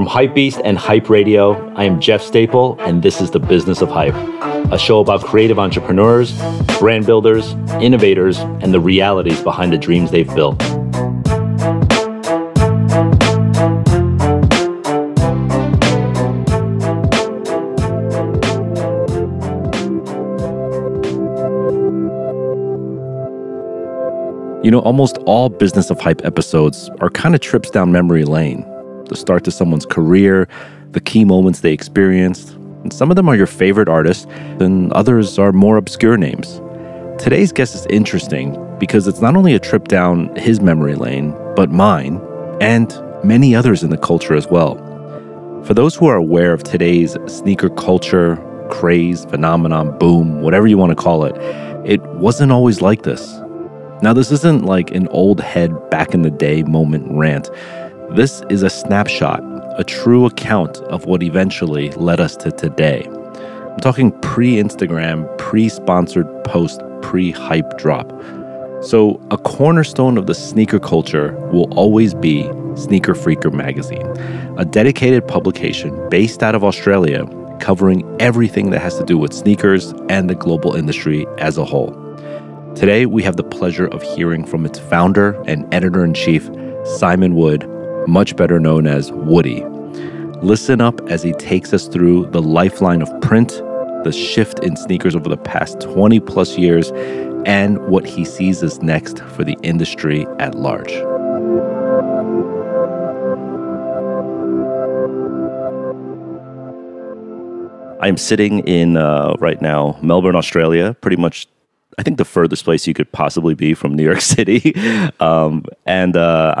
From HYPEBEAST and Hype Radio, I am Jeff Staple, and this is The Business of Hype, a show about creative entrepreneurs, brand builders, innovators, and the realities behind the dreams they've built. You know, almost all Business of Hype episodes are kind of trips down memory lane. The start to someone's career, the key moments they experienced. And some of them are your favorite artists, and others are more obscure names. Today's guest is interesting because it's not only a trip down his memory lane, but mine, and many others in the culture as well. For those who are aware of today's sneaker culture, craze, phenomenon, boom, whatever you want to call it, it wasn't always like this. Now, this isn't like an old head back in the day moment rant. This is a snapshot, a true account of what eventually led us to today. I'm talking pre-Instagram, pre-sponsored post, pre-hype drop. So a cornerstone of the sneaker culture will always be Sneaker Freaker magazine, a dedicated publication based out of Australia covering everything that has to do with sneakers and the global industry as a whole. Today, we have the pleasure of hearing from its founder and editor-in-chief, Simon Wood, much better known as Woody. Listen up as he takes us through the lifeline of print, the shift in sneakers over the past 20 plus years, and what he sees as next for the industry at large. I'm sitting in, right now, Melbourne, Australia, pretty much I think the furthest place you could possibly be from New York City. I'm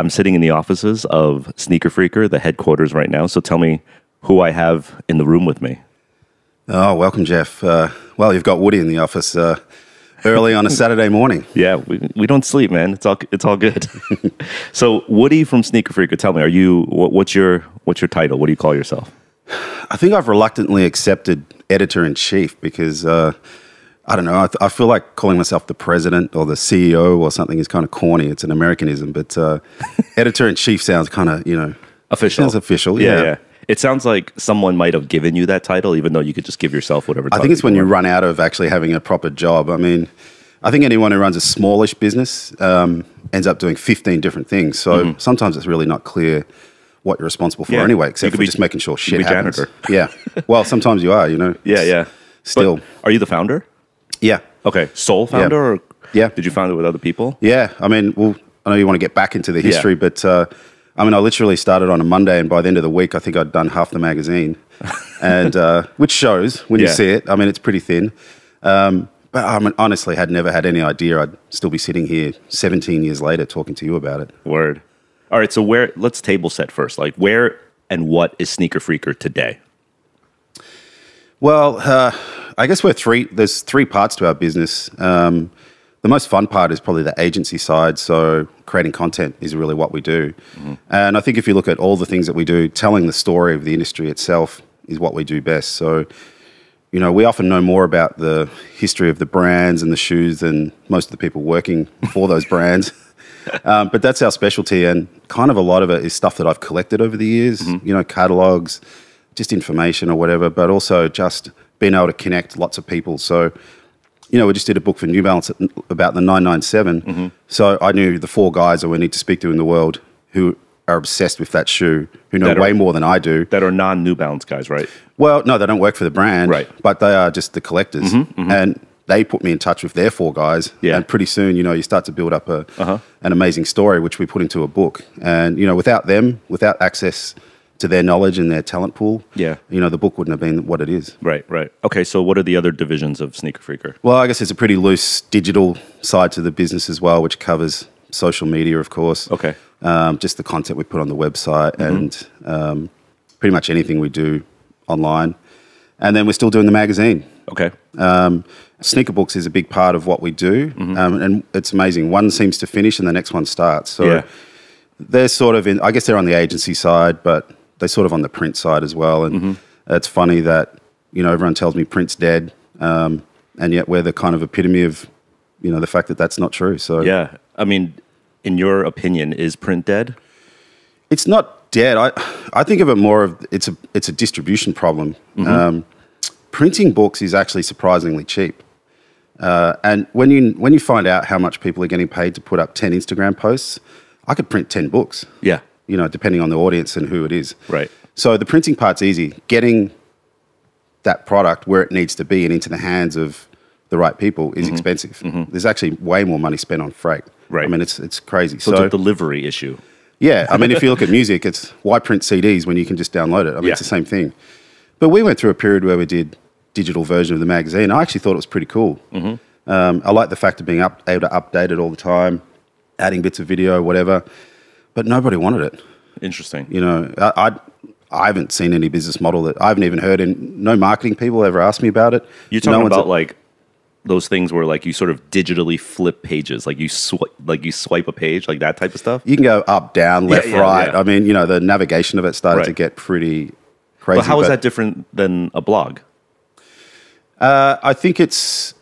sitting in the offices of Sneaker Freaker, the headquarters right now. So tell me who I have in the room with me. Oh, welcome, Jeff. Well, you've got Woody in the office early on a Saturday morning. Yeah, we don't sleep, man. It's all good. So Woody from Sneaker Freaker, tell me, what's your title? What do you call yourself? I think I've reluctantly accepted editor-in-chief because I don't know. I feel like calling myself the president or the CEO or something is kind of corny. It's an Americanism, but editor-in-chief sounds kind of, official. Sounds official, yeah. It sounds like someone might have given you that title, even though you could just give yourself whatever title. I think it's when you run out of actually having a proper job. I mean, I think anyone who runs a smallish business ends up doing 15 different things. So sometimes it's really not clear what you're responsible for anyway, except for just making sure shit happens. Janitor. Yeah. Well, sometimes you are, Yeah. Still. But are you the founder? Yeah. Okay. Sole founder? Or yeah. Did you found it with other people? Yeah. I mean, I know you want to get back into the history, but I literally started on a Monday, and by the end of the week, I think I'd done half the magazine, and which shows when you see it. I mean, it's pretty thin. But I honestly had never had any idea I'd still be sitting here 17 years later talking to you about it. Word. All right. So let's table set first. Like, where and what is Sneaker Freaker today? Well, I guess there's three parts to our business. The most fun part is probably the agency side. So creating content is really what we do. And I think if you look at all the things that we do, telling the story of the industry itself is what we do best. So, we often know more about the history of the brands and the shoes than most of the people working for those brands. But that's our specialty. And kind of a lot of it is stuff that I've collected over the years, catalogs, just information or whatever, but also just being able to connect lots of people. So, we just did a book for New Balance about the 997. So I knew the 4 guys that we need to speak to in the world who are obsessed with that shoe, who know way more than I do. That are non-New Balance guys, right? Well, no, they don't work for the brand, right? But they are just the collectors. And they put me in touch with their 4 guys. Yeah. And pretty soon, you start to build up an amazing story, which we put into a book. And, without them, without access to their knowledge and their talent pool, the book wouldn't have been what it is. Right. Okay, so what are the other divisions of Sneaker Freaker? Well, I guess there's a pretty loose digital side to the business as well, which covers social media, of course. Okay. Just the content we put on the website and pretty much anything we do online. And then we're still doing the magazine. Okay. Sneaker books is a big part of what we do, and it's amazing. One seems to finish and the next one starts. So they're sort of I guess they're on the agency side, but they're sort of on the print side as well. And it's funny that, everyone tells me print's dead, and yet we're the kind of epitome of, the fact that that's not true. So yeah, I mean, in your opinion, is print dead? It's not Yeah, I think of it more of it's a distribution problem. Printing books is actually surprisingly cheap. And when you find out how much people are getting paid to put up 10 Instagram posts, I could print 10 books. Yeah. You know, depending on the audience and who it is. Right. So the printing part's easy. Getting that product where it needs to be and into the hands of the right people is expensive. There's actually way more money spent on freight. Right. I mean, it's crazy. So it's a delivery issue. Yeah. I mean, if you look at music, it's why print CDs when you can just download it? I mean, it's the same thing. But we went through a period where we did digital version of the magazine. I actually thought it was pretty cool. I like the fact of being able to update it all the time, adding bits of video, whatever. But nobody wanted it. Interesting. You know, I haven't seen any business model that I haven't even heard, and no marketing people ever asked me about it. You're talking about like those things where like you sort of digitally flip pages, like you swipe a page, like that type of stuff. You can go up, down, left, right. Yeah. I mean, you know, the navigation of it started to get pretty crazy. But how is that different than a blog? I think it's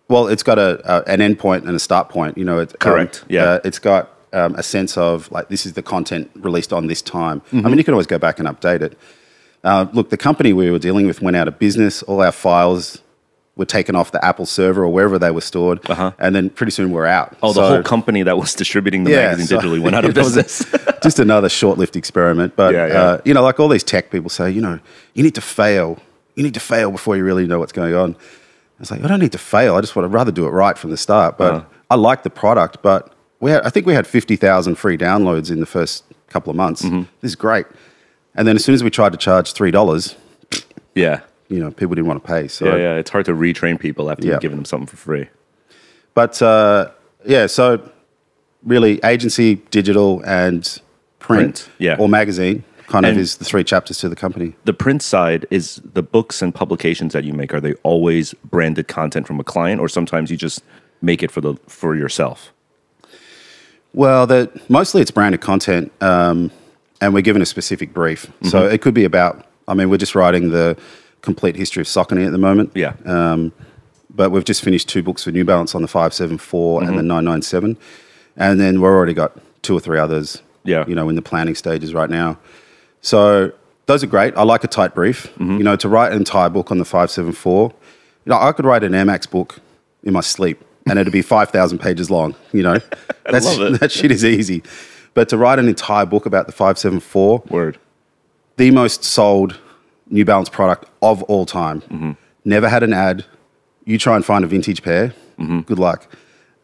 got an end point and a start point. You know, Correct. It's got a sense of like this is the content released on this time. I mean, you can always go back and update it. Look, the company we were dealing with went out of business. All our files were taken off the Apple server or wherever they were stored, and then pretty soon we're out. Oh, the whole company that was distributing the magazine digitally went out of business. Just another short-lived experiment. But, you know, like all these tech people say, you know, you need to fail. You need to fail before you really know what's going on. I was like, I don't need to fail. I'd rather do it right from the start. But I like the product. But I think we had 50,000 free downloads in the first couple of months. This is great. And then as soon as we tried to charge $3, you know, people didn't want to pay. So it's hard to retrain people after you've given them something for free. But so really agency, digital, and print. Or magazine kind of is the three chapters to the company. The print side is the books and publications that you make. Are they always branded content from a client, or sometimes you just make it for yourself? Well, mostly it's branded content, and we're given a specific brief. So it could be about. I mean, we're just writing the complete history of Saucony at the moment. But we've just finished 2 books for New Balance on the 574 and the 997, and then we've already got 2 or 3 others. You know, in the planning stages right now. So those are great. I like a tight brief. You know, to write an entire book on the 574, you know, I could write an Air Max book in my sleep, and it'd be 5,000 pages long. You know, I love it. That shit is easy. But to write an entire book about the 574, the most sold New Balance product of all time, never had an ad. You try and find a vintage pair. Good luck.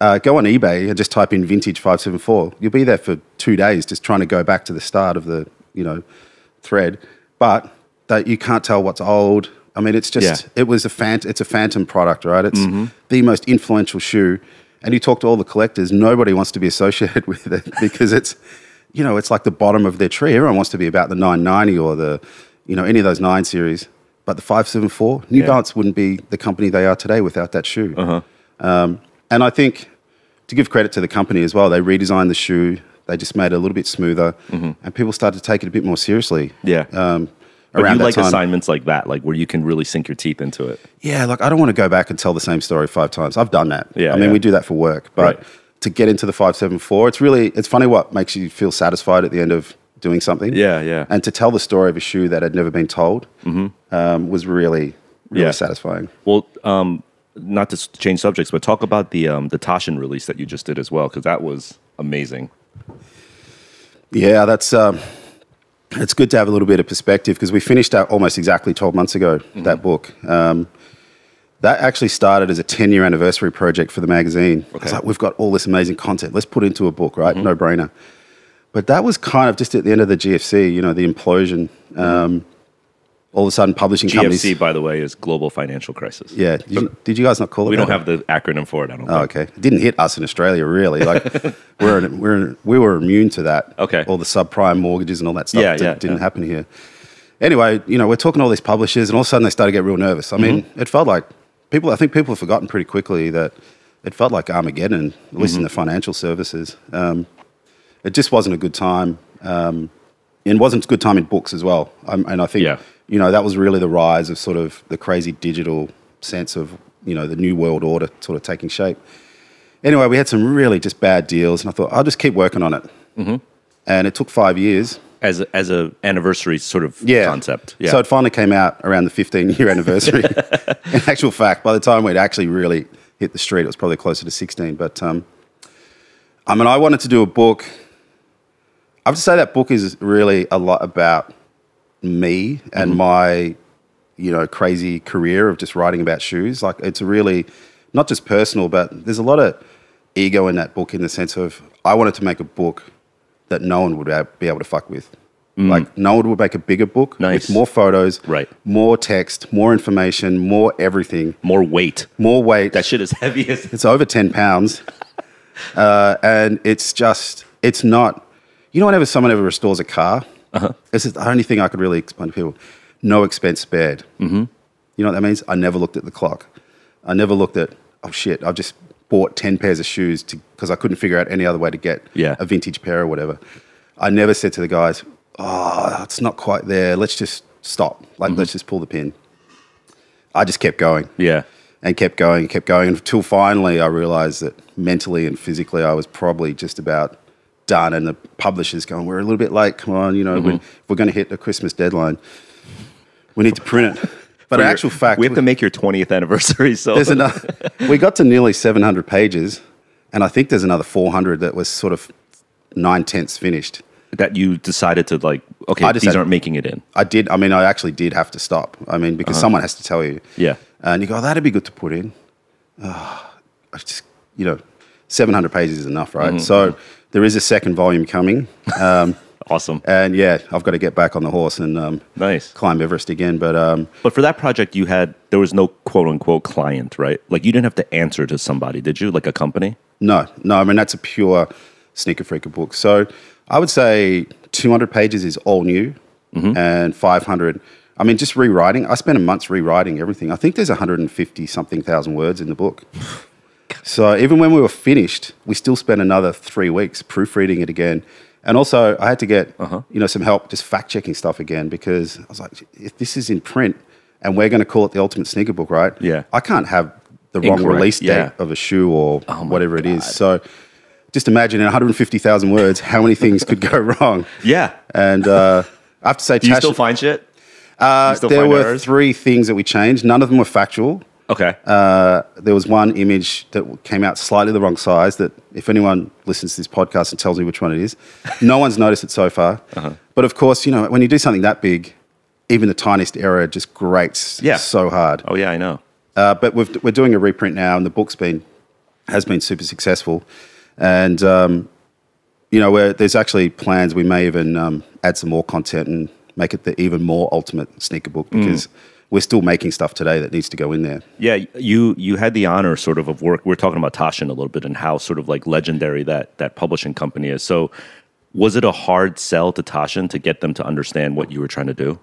Go on eBay and just type in vintage 574. You'll be there for 2 days just trying to go back to the start of the, you know, thread. But that you can't tell what's old. I mean, it's just, it's a phantom product, right? It's the most influential shoe. And you talk to all the collectors, nobody wants to be associated with it because it's, you know, it's like the bottom of their tree. Everyone wants to be about the 990 or the, you know, any of those 9 series. But the 574, New Balance wouldn't be the company they are today without that shoe. And I think, to give credit to the company as well, they redesigned the shoe. They just made it a little bit smoother, and people started to take it a bit more seriously. But you like assignments like that, like where you can really sink your teeth into it. Yeah, like I don't want to go back and tell the same story 5 times. I've done that. I mean, we do that for work. But to get into the 574, it's funny what makes you feel satisfied at the end of doing something. And to tell the story of a shoe that had never been told was really satisfying. Well, not to change subjects, but talk about the Toshin release that you just did as well, because that was amazing. Yeah, that's it's good to have a little bit of perspective because we finished out almost exactly 12 months ago, that book. That actually started as a 10-year anniversary project for the magazine. It's like, we've got all this amazing content. Let's put it into a book, right? No-brainer. But that was kind of just at the end of the GFC, you know, the implosion. All of a sudden, publishing companies... GFC, by the way, is Global Financial Crisis. Yeah. Did you guys not call it We that? don't have the acronym for it, I don't think. Okay. It didn't hit us in Australia, really. Like, we were immune to that. All the subprime mortgages and all that stuff didn't happen here. Anyway, you know, we're talking to all these publishers, and all of a sudden they started to get real nervous. I mean, it felt like... I think people have forgotten pretty quickly that it felt like Armageddon, at least in the financial services. It just wasn't a good time. It wasn't a good time in books as well. And I think... You know, that was really the rise of sort of the crazy digital sense of, you know, the new world order sort of taking shape. Anyway, we had some really just bad deals, and I thought, I'll just keep working on it. And it took 5 years. As a anniversary sort of concept. Yeah. So it finally came out around the 15-year anniversary. In actual fact, by the time we'd actually really hit the street, it was probably closer to 16. But I mean, I wanted to do a book. I have to say that book is really a lot about me and my, crazy career of just writing about shoes. Like, it's really not just personal, but there's a lot of ego in that book in the sense of I wanted to make a book that no one would be able to fuck with. Like, no one would make a bigger book with more photos, more text, more information, more everything. More weight. More weight. That shit is heavy as... It's over 10 pounds. And it's not... whenever someone ever restores a car, this is the only thing I could really explain to people. No expense spared. You know what that means? I never looked at the clock. I never looked at, oh shit, I've just bought 10 pairs of shoes because I couldn't figure out any other way to get a vintage pair or whatever. I never said to the guys, oh, it's not quite there. Let's just stop. Like, let's just pull the pin. I just kept going. Yeah. And kept going until finally I realized that mentally and physically I was probably just about done. And the publisher's going, we're a little bit late. Come on, if we're going to hit a Christmas deadline, we need to print it. But in actual fact... We have to make your 20th anniversary, so... There's we got to nearly 700 pages, and I think there's another 400 that was sort of 9/10 finished. That you decided to, like, okay, these aren't making it in. I did. I mean, I actually did have to stop. I mean, because someone has to tell you. Yeah. And you go, oh, that'd be good to put in. I just, 700 pages is enough, right? So there is a second volume coming. Awesome. And yeah, I've got to get back on the horse and climb Everest again. But for that project, there was no quote unquote client, right? Like, you didn't have to answer to somebody, did you? Like a company? No. I mean, that's a pure Sneaker Freaker book. So I would say 200 pages is all new, and 500. I mean, just rewriting. I spent a month rewriting everything. I think there's 150 something thousand words in the book. So even when we were finished, we still spent another 3 weeks proofreading it again. And also, I had to get some help just fact-checking stuff again, because I was like, if this is in print and we're going to call it the Ultimate Sneaker Book, right? Yeah. I can't have the wrong release date of a shoe or whatever it is. So just imagine in 150,000 words how many things could go wrong. Yeah. And I have to say... Do you still find shit? There were errors? 3 things that we changed. None of them were factual. Okay. There was one image that came out slightly the wrong size that if anyone listens to this podcast and tells me which one it is, no one's noticed it so far. But of course, when you do something that big, even the tiniest error just grates so hard. Oh, yeah, I know. But we're doing a reprint now, and the book's has been super successful. And, there's actually plans. We may even add some more content and make it the even more ultimate sneaker book, because... We're still making stuff today that needs to go in there. Yeah, you had the honor sort of work. We're talking about Taschen a little bit and how sort of like legendary that publishing company is. So was it a hard sell to Taschen to get them to understand what you were trying to do?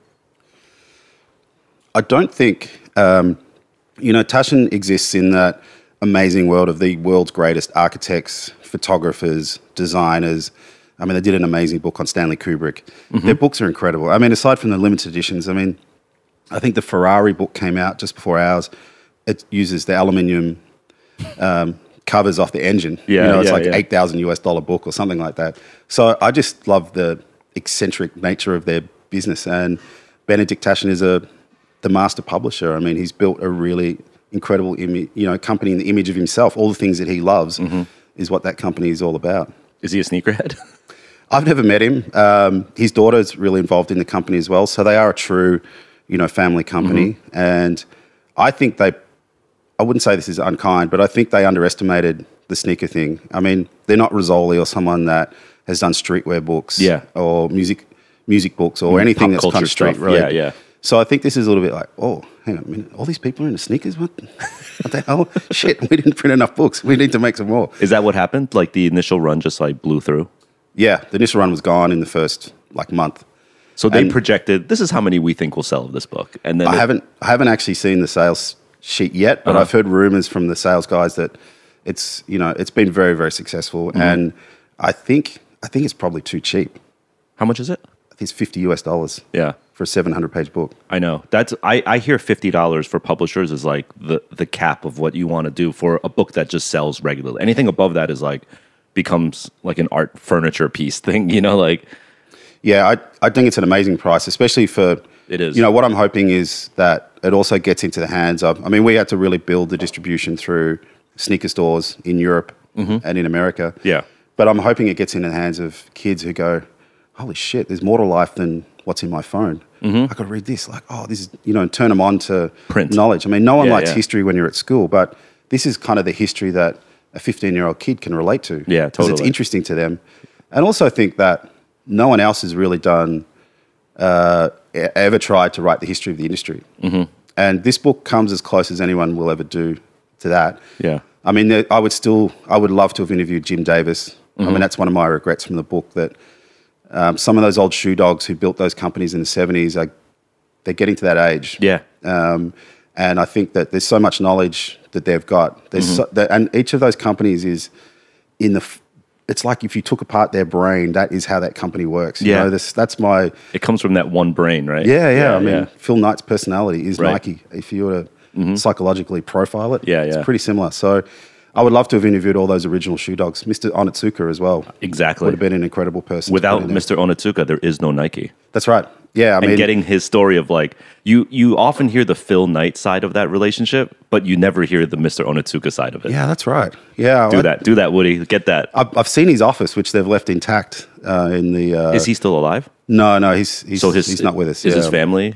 I don't think, Taschen exists in that amazing world of the world's greatest architects, photographers, designers. I mean, they did an amazing book on Stanley Kubrick. Their books are incredible. I mean, aside from the limited editions, I think the Ferrari book came out just before ours. It uses the aluminium covers off the engine. It's like $8,000 book or something like that. So I just love the eccentric nature of their business. And Benedict Taschen is the master publisher. I mean, he's built a really incredible company in the image of himself. All the things that he loves is what that company is all about. Is he a sneakerhead? I've never met him. His daughter's really involved in the company as well. So they are a true... family company. And I think I wouldn't say this is unkind, but I think they underestimated the sneaker thing. I mean, they're not Rizzoli or someone that has done streetwear books or music books or anything that's kind of street related. Yeah. So I think this is a little bit like, oh, hang on a minute, all these people are into sneakers? What the hell? Shit, we didn't print enough books. We need to make some more. Is that what happened? Like the initial run just like blew through? Yeah, the initial run was gone in the first month. So they projected, this is how many we think will sell of this book. And then I haven't actually seen the sales sheet yet, but I've heard rumors from the sales guys that it's been very, very successful. And I think it's probably too cheap. How much is it? I think it's $50 Yeah. for a 700-page book. I know. I hear $50 for publishers is like the cap of what you want to do for a book that just sells regularly. Anything above that is like becomes like an art furniture piece thing, you know, like. Yeah, I think it's an amazing price, especially for, It is. you know, what I'm hoping is that it also gets into the hands of, I mean, we had to really build the distribution through sneaker stores in Europe and in America. Yeah. But I'm hoping it gets into the hands of kids who go, holy shit, there's more to life than what's in my phone. I got to read this. Like, oh, this is, you know, and turn them on to Print. knowledge. I mean, no one likes yeah. history when you're at school, but this is kind of the history that a 15-year-old kid can relate to. Yeah, because it's totally. interesting to them. And also think that no one else has really done, ever tried to write the history of the industry. And this book comes as close as anyone will ever do to that. Yeah. I mean, I would love to have interviewed Jim Davis. I mean, that's one of my regrets from the book, that some of those old shoe dogs who built those companies in the 70s, they're getting to that age. Yeah. And I think that there's so much knowledge that they've got. There's and each of those companies is in the... It's like if you took apart their brain, that is how that company works. You know, that's my... It comes from that one brain, right? Yeah. I mean, Phil Knight's personality is Right. Nike. If you were to psychologically profile it, Yeah, it's yeah. pretty similar. So I would love to have interviewed all those original shoe dogs. Mr. Onitsuka as well. Exactly. Would have been an incredible person. to Without put in there. Mr. Onitsuka, there is no Nike. That's right. Yeah, I mean... And getting his story of like, you often hear the Phil Knight side of that relationship, but you never hear the Mr. Onitsuka side of it. Yeah, that's right. Yeah. Do that, Woody. Get that. I've seen his office, which they've left intact in the... Is he still alive? No, he's not with us. Is his yeah. family,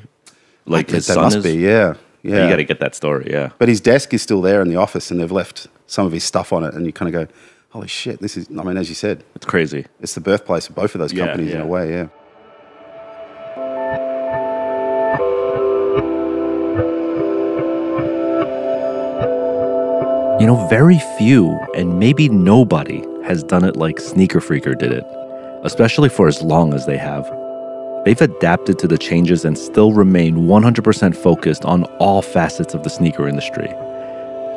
like his That son must is? be, yeah. Yeah. You got to get that story, yeah. But his desk is still there in the office, and they've left some of his stuff on it, and you kind of go, holy shit, this is... I mean, as you said, It's crazy. it's the birthplace of both of those Yeah, companies in yeah. a way, yeah. You know, very few, and maybe nobody, has done it like Sneaker Freaker did it, especially for as long as they have. They've adapted to the changes and still remain 100% focused on all facets of the sneaker industry.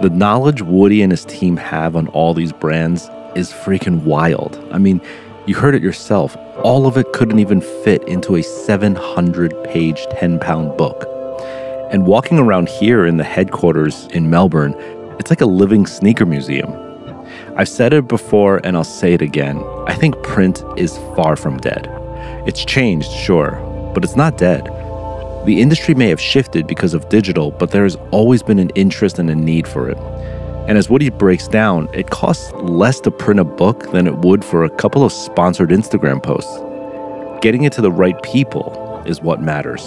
The knowledge Woody and his team have on all these brands is freaking wild. I mean, you heard it yourself. All of it couldn't even fit into a 700-page, 10-pound book. And walking around here in the headquarters in Melbourne, it's like a living sneaker museum. I've said it before and I'll say it again. I think print is far from dead. It's changed, sure, but it's not dead. The industry may have shifted because of digital, but there has always been an interest and a need for it. And as Woody breaks down, it costs less to print a book than it would for a couple of sponsored Instagram posts. Getting it to the right people is what matters.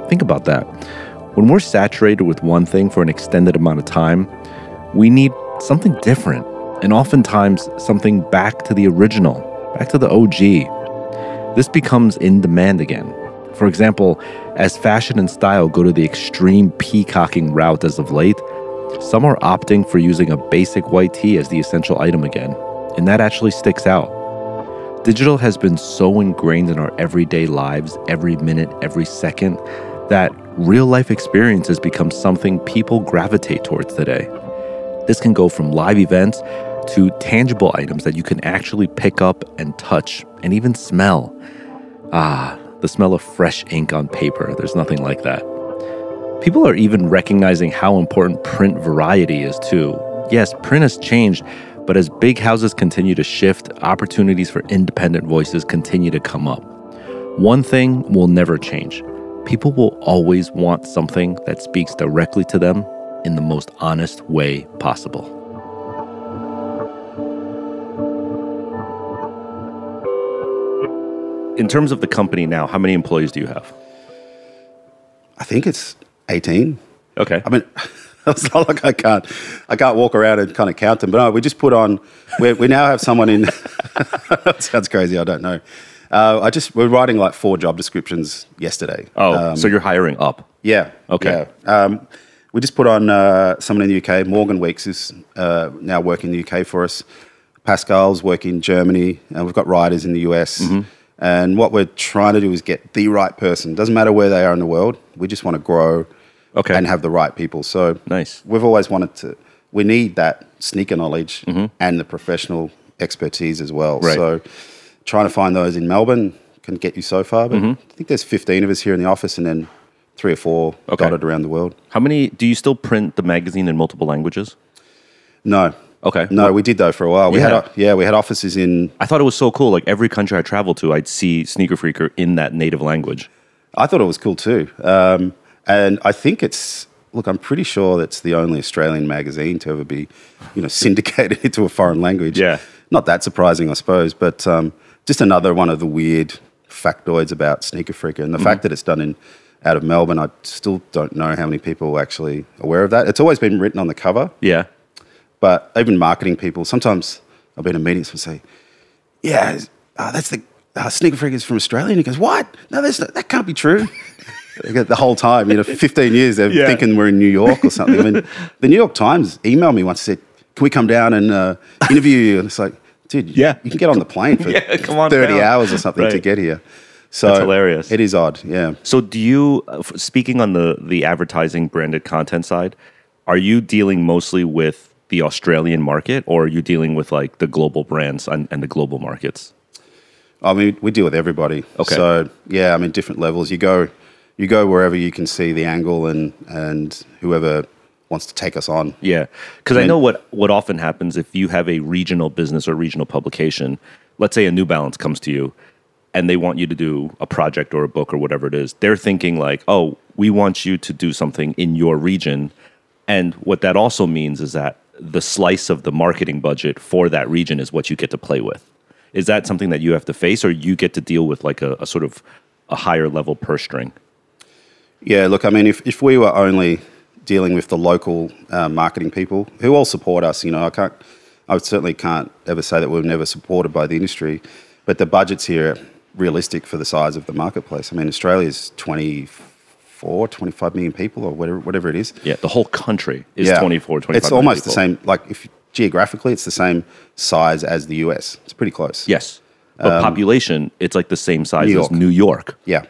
Think about that. When we're saturated with one thing for an extended amount of time, we need something different, and oftentimes something back to the original, back to the OG. This becomes in demand again. For example, as fashion and style go to the extreme peacocking route as of late, some are opting for using a basic white tee as the essential item again, and that actually sticks out. Digital has been so ingrained in our everyday lives, every minute, every second, that real-life experiences become something people gravitate towards today. This can go from live events to tangible items that you can actually pick up and touch and even smell. Ah, the smell of fresh ink on paper. There's nothing like that. People are even recognizing how important print variety is too. Yes, print has changed, but as big houses continue to shift, opportunities for independent voices continue to come up. One thing will never change. People will always want something that speaks directly to them in the most honest way possible. In terms of the company now, how many employees do you have? I think it's 18. Okay. I mean, it's not like I can't walk around and kind of count them. But no, we just put on, we now have someone in, that sounds crazy, I don't know. We're writing like 4 job descriptions yesterday. Oh, so you're hiring up? Yeah. Okay. Yeah. We just put on someone in the UK. Morgan Weeks is now working in the UK for us. Pascal's working in Germany, and we've got writers in the US. And what we're trying to do is get the right person. Doesn't matter where they are in the world. We just want to grow and have the right people. So nice. We've always wanted to, we need that sneaker knowledge and the professional expertise as well. Right. So trying to find those in Melbourne can get you so far. But I think there's 15 of us here in the office and then 3 or 4 dotted around the world. How many, do you still print the magazine in multiple languages? No. Okay. No, we did though for a while. Yeah. We had offices in. I thought it was so cool. Like every country I traveled to, I'd see Sneaker Freaker in that native language. I thought it was cool too. And I think look, I'm pretty sure that's the only Australian magazine to ever be, syndicated into a foreign language. Yeah. Not that surprising, I suppose, but just another one of the weird factoids about Sneaker Freaker. And the fact that it's done out of Melbourne, I still don't know how many people are actually aware of that. It's always been written on the cover. Yeah. But even marketing people, sometimes I've been in meetings and say, yeah, that's the Sneaker Freaker's from Australia. And he goes, what? No, that can't be true. The whole time, 15 years, they're thinking we're in New York or something. I mean, the New York Times emailed me once and said, can we come down and interview you? And it's like, dude, you can get on the plane for 30 hours or something to get here. So that's hilarious. It is odd, yeah. So do you, speaking on the advertising branded content side, are you dealing mostly with the Australian market, or are you dealing with like the global brands and the global markets? I mean, we deal with everybody. Okay. So yeah, I mean, different levels. You go wherever you can see the angle and whoever wants to take us on. Yeah, because I know what often happens if you have a regional business or regional publication. Let's say a New Balance comes to you, and they want you to do a project or a book or whatever it is. They're thinking like, oh, we want you to do something in your region, and what that also means is that the slice of the marketing budget for that region is what you get to play with. Is that something that you have to face, or you get to deal with like a sort of a higher level purse string? Yeah, look, I mean, if we were only dealing with the local marketing people who all support us, I certainly can't ever say that we're never supported by the industry, but the budgets here are realistic for the size of the marketplace. I mean, Australia's 25 million people or whatever it is. Yeah, the whole country is 24, 25 million It's almost people. the same, like if geographically, it's the same size as the US. It's pretty close. Yes. But population, it's like the same size as New York. Yeah.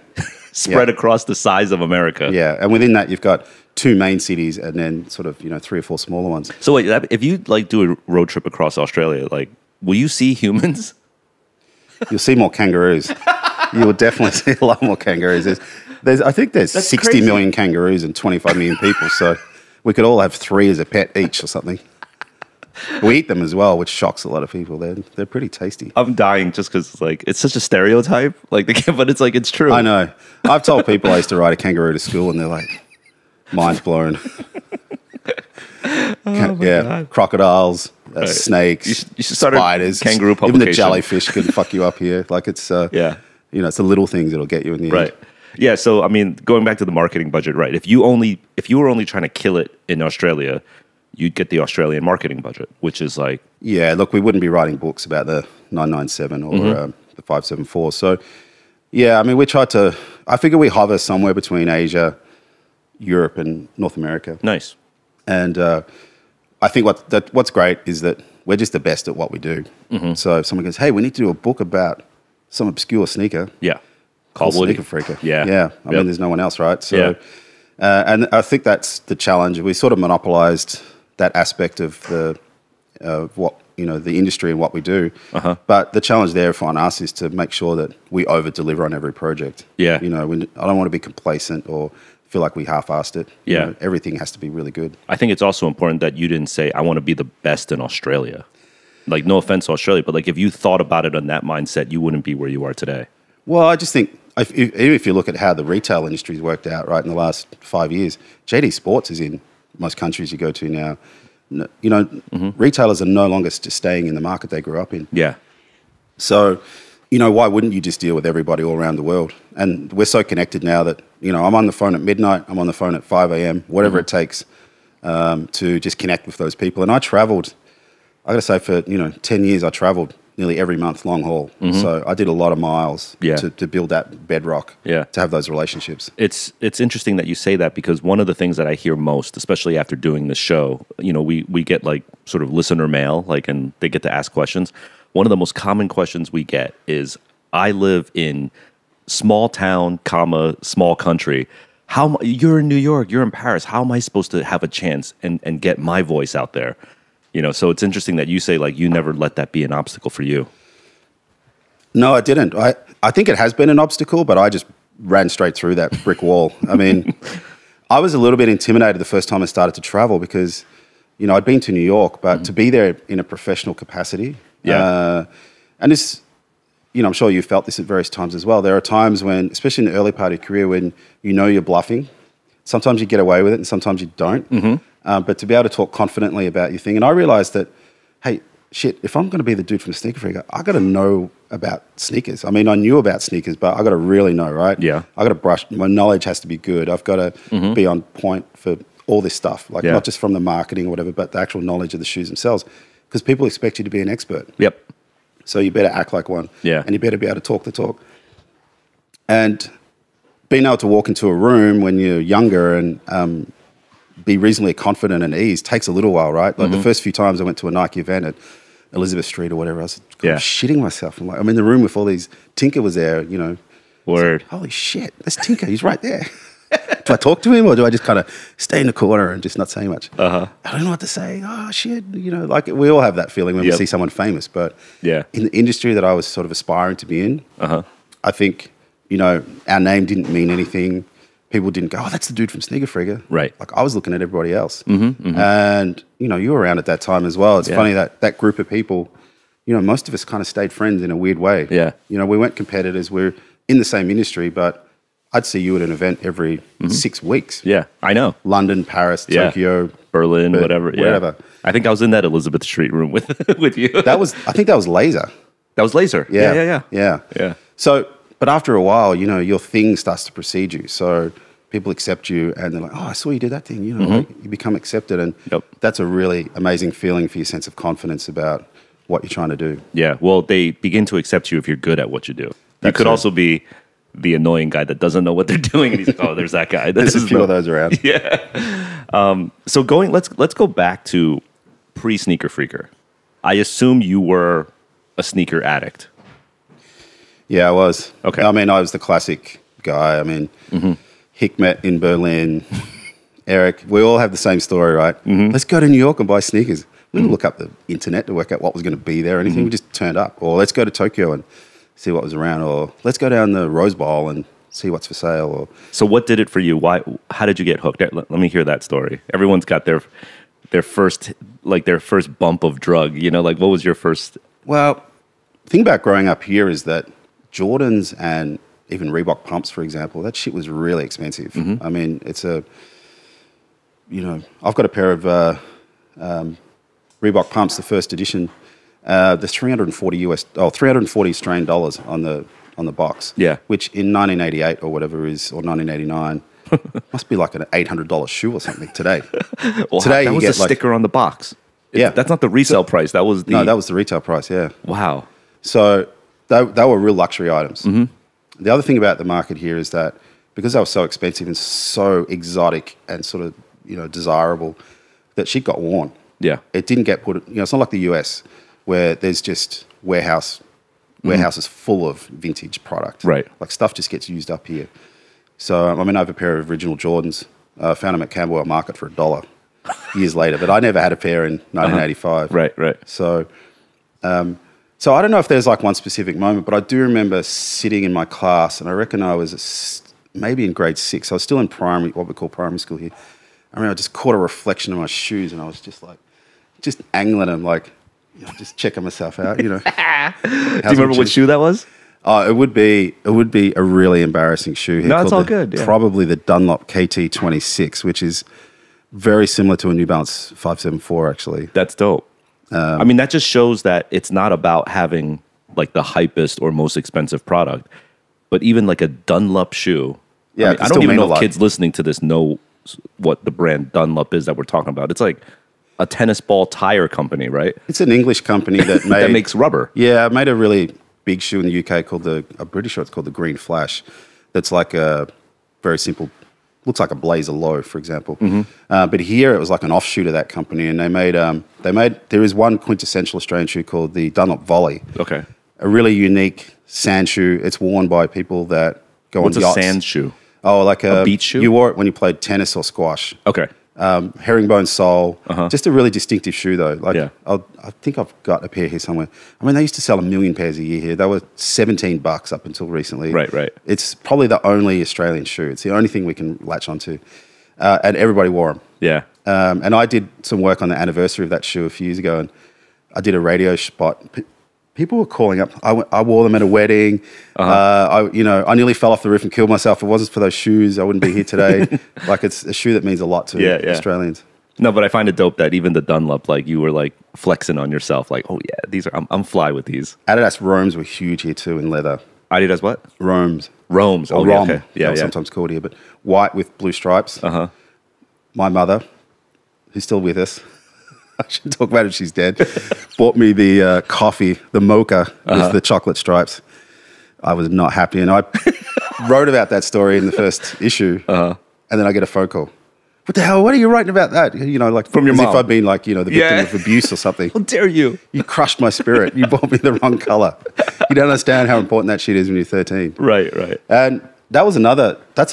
Spread across the size of America. Yeah, and within that, you've got 2 main cities and then sort of, 3 or 4 smaller ones. So wait, if you like do a road trip across Australia, like, will you see humans? You'll see more kangaroos. You will definitely see a lot more kangaroos. I think there's 60 million kangaroos and 25 million people, so we could all have 3 as a pet each or something. We eat them as well, which shocks a lot of people. They're pretty tasty. I'm dying just because it's such a stereotype. But it's true. I know. I've told people I used to ride a kangaroo to school, and they're like, mind's blown. God. Crocodiles, snakes, you should start spiders, a kangaroo publication. Even the jellyfish can fuck you up here. Like it's it's the little things that'll get you in the end. Yeah. So I mean, going back to the marketing budget, right? If you were only trying to kill it in Australia, you'd get the Australian marketing budget, which is like... Yeah, look, we wouldn't be writing books about the 997 or the 574. So, yeah, I mean, I figure we hover somewhere between Asia, Europe, and North America. Nice. And I think what's great is that we're just the best at what we do. Mm-hmm. So if someone goes, hey, we need to do a book about some obscure sneaker. Yeah. Call Sneaker Freaker. Yeah. Yeah. I mean, there's no one else, right? So, and I think that's the challenge. We sort of monopolized that aspect of what the industry and what we do. But the challenge there on us is to make sure that we over deliver on every project. I don't want to be complacent or feel like we half-assed it. Everything has to be really good. I think it's also important that you didn't say, I want to be the best in Australia. Like, no offense to Australia, but like if you thought about it on that mindset, you wouldn't be where you are today. Well, I just think even if you look at how the retail industry's worked out, right, in the last 5 years, JD Sports is in most countries you go to now. Retailers are no longer just staying in the market they grew up in. Yeah. So, why wouldn't you just deal with everybody all around the world? And we're so connected now that, I'm on the phone at midnight, I'm on the phone at 5 a.m., whatever it takes to just connect with those people. And I traveled, I got to say, for, 10 years, I traveled nearly every month long haul. So I did a lot of miles to build that bedrock, to have those relationships. It's interesting that you say that, because one of the things that I hear most, especially after doing this show, we get like sort of listener mail, and they get to ask questions. One of the most common questions we get is, I live in small town, small country. You're in New York, you're in Paris. How am I supposed to have a chance and get my voice out there? So it's interesting that you say, like, you never let that be an obstacle for you. No, I didn't. I think it has been an obstacle, but I just ran straight through that brick wall. I mean, I was a little bit intimidated the first time I started to travel because, you know, I'd been to New York, but to be there in a professional capacity, and this, you know, I'm sure you felt this at various times as well. There are times when, especially in the early part of your career, when you know you're bluffing. Sometimes you get away with it and sometimes you don't. But to be able to talk confidently about your thing. And I realized that, hey, shit, if I'm going to be the dude from Sneaker Freak, I got to know about sneakers. I mean, I knew about sneakers, but I got to really know, right? Yeah. I got to brush. My knowledge has to be good. I've got to be on point for all this stuff, like not just from the marketing or whatever, but the actual knowledge of the shoes themselves. Because people expect you to be an expert. Yep. So you better act like one. Yeah. And you better be able to talk the talk. And being able to walk into a room when you're younger and be reasonably confident and ease takes a little while, right? Like the first few times I went to a Nike event at Elizabeth Street or whatever, I was shitting myself. I'm in the room with all these, Tinker was there, you know. Word. Like, holy shit, that's Tinker, he's right there. Do I talk to him or do I just kind of stay in the corner and just not say much? I don't know what to say. Oh, shit. You know, like we all have that feeling when we see someone famous. But in the industry that I was sort of aspiring to be in, I think, you know, our name didn't mean anything. People didn't go, oh, that's the dude from Sneaker Freaker. Right. Like I was looking at everybody else. And, you know, you were around at that time as well. It's funny that that group of people, you know, most of us kind of stayed friends in a weird way. Yeah. You know, we weren't competitors. We're in the same industry, but I'd see you at an event every 6 weeks. Yeah, I know. London, Paris, Tokyo, Berlin, whatever. Wherever. I think I was in that Elizabeth Street room with you. I think that was Laser. That was Laser. Yeah. So, but after a while, you know, your thing starts to precede you. So people accept you and they're like, oh, I saw you did that thing. You know, like, you become accepted. And that's a really amazing feeling for your sense of confidence about what you're trying to do. Yeah. Well, they begin to accept you if you're good at what you do. You could also be the annoying guy that doesn't know what they're doing, and he's like, "Oh, there's that guy." There's a few of those around. Yeah. So let's go back to pre-Sneaker Freaker. I assume you were a sneaker addict. Yeah, I was. Okay. I mean, I was the classic guy. I mean, Hikmet in Berlin, Eric. We all have the same story, right? Let's go to New York and buy sneakers. We didn't look up the internet to work out what was going to be there or anything. We just turned up. Or let's go to Tokyo and see what was around, or let's go down the Rose Bowl and see what's for sale. Or so, what did it for you? How did you get hooked? Let me hear that story. Everyone's got their first bump of drug. You know, like what was your first? Well, the thing about growing up here is that Jordans and even Reebok pumps, for example, that shit was really expensive. I mean, it's I've got a pair of Reebok pumps, the first edition. There's 340 Australian dollars on the box. Yeah. Which in 1988 or whatever is, or 1989, must be like an $800 shoe or something today. Well, today that was a sticker on the box. That's not the resale price. That was that was the retail price. Yeah. Wow. So they were real luxury items. The other thing about the market here is that because they were so expensive and so exotic and sort of, you know, desirable, that shit got worn. Yeah. It didn't get put. You know, it's not like the US, where there's just warehouses full of vintage product. Right. Like stuff just gets used up here. So, I mean, I have a pair of original Jordans. I found them at Camberwell Market for $1 years later, but I never had a pair in 1985. Right. So, so I don't know if there's like one specific moment, but I do remember sitting in my class, and I reckon I was maybe in grade 6. I was still in what we call primary school here. I remember I just caught a reflection of my shoes, and I was just like, just angling them, like, you know, just checking myself out, you know. Do you remember what shoe that was? Oh, it would be a really embarrassing shoe here. No, it's all good. Yeah. Probably the Dunlop KT26, which is very similar to a New Balance 574, actually. That's dope. I mean, that just shows that it's not about having like the hypest or most expensive product, but even like a Dunlop shoe. Yeah, I don't even know if kids listening to this know what the brand Dunlop is that we're talking about. It's like a tennis ball tire company, right? It's an English company that made that makes rubber. Yeah, made a really big shoe in the UK called I'm pretty sure it's called the Green Flash. That's like a very simple, looks like a Blazer Low, for example. But here it was like an offshoot of that company, and there is one quintessential Australian shoe called the Dunlop Volley. Okay. A really unique sand shoe. It's worn by people that go on yachts. What's a sand shoe? Oh, like a beach shoe? You wore it when you played tennis or squash. Okay. Herringbone sole. Just a really distinctive shoe, though. Like, yeah. I think I've got a pair here somewhere. I mean, they used to sell 1 million pairs a year here. They were $17 up until recently. Right. It's probably the only Australian shoe. It's the only thing we can latch onto. And everybody wore them. Yeah. And I did some work on the anniversary of that shoe a few years ago, and I did a radio spot. People were calling up. I wore them at a wedding. I nearly fell off the roof and killed myself. If it wasn't for those shoes, I wouldn't be here today. Like, it's a shoe that means a lot to Australians. No, but I find it dope that even the Dunlop, like, you were like flexing on yourself, like, oh yeah, these are I'm fly with these. Adidas Roams were huge here too in leather. Adidas what? Roams. Oh, Rom. okay. Yeah, sometimes called here, but white with blue stripes. My mother, who's still with us, I should talk about it if she's dead, bought me the coffee, the mocha with the chocolate stripes. I was not happy, and I wrote about that story in the first issue, and then I get a phone call. What the hell? What are you writing about that? You know, like from your mom. If I'd been like, the victim of abuse or something. How dare you? You crushed my spirit. You bought me the wrong color. You don't understand how important that shit is when you're 13. Right. And that's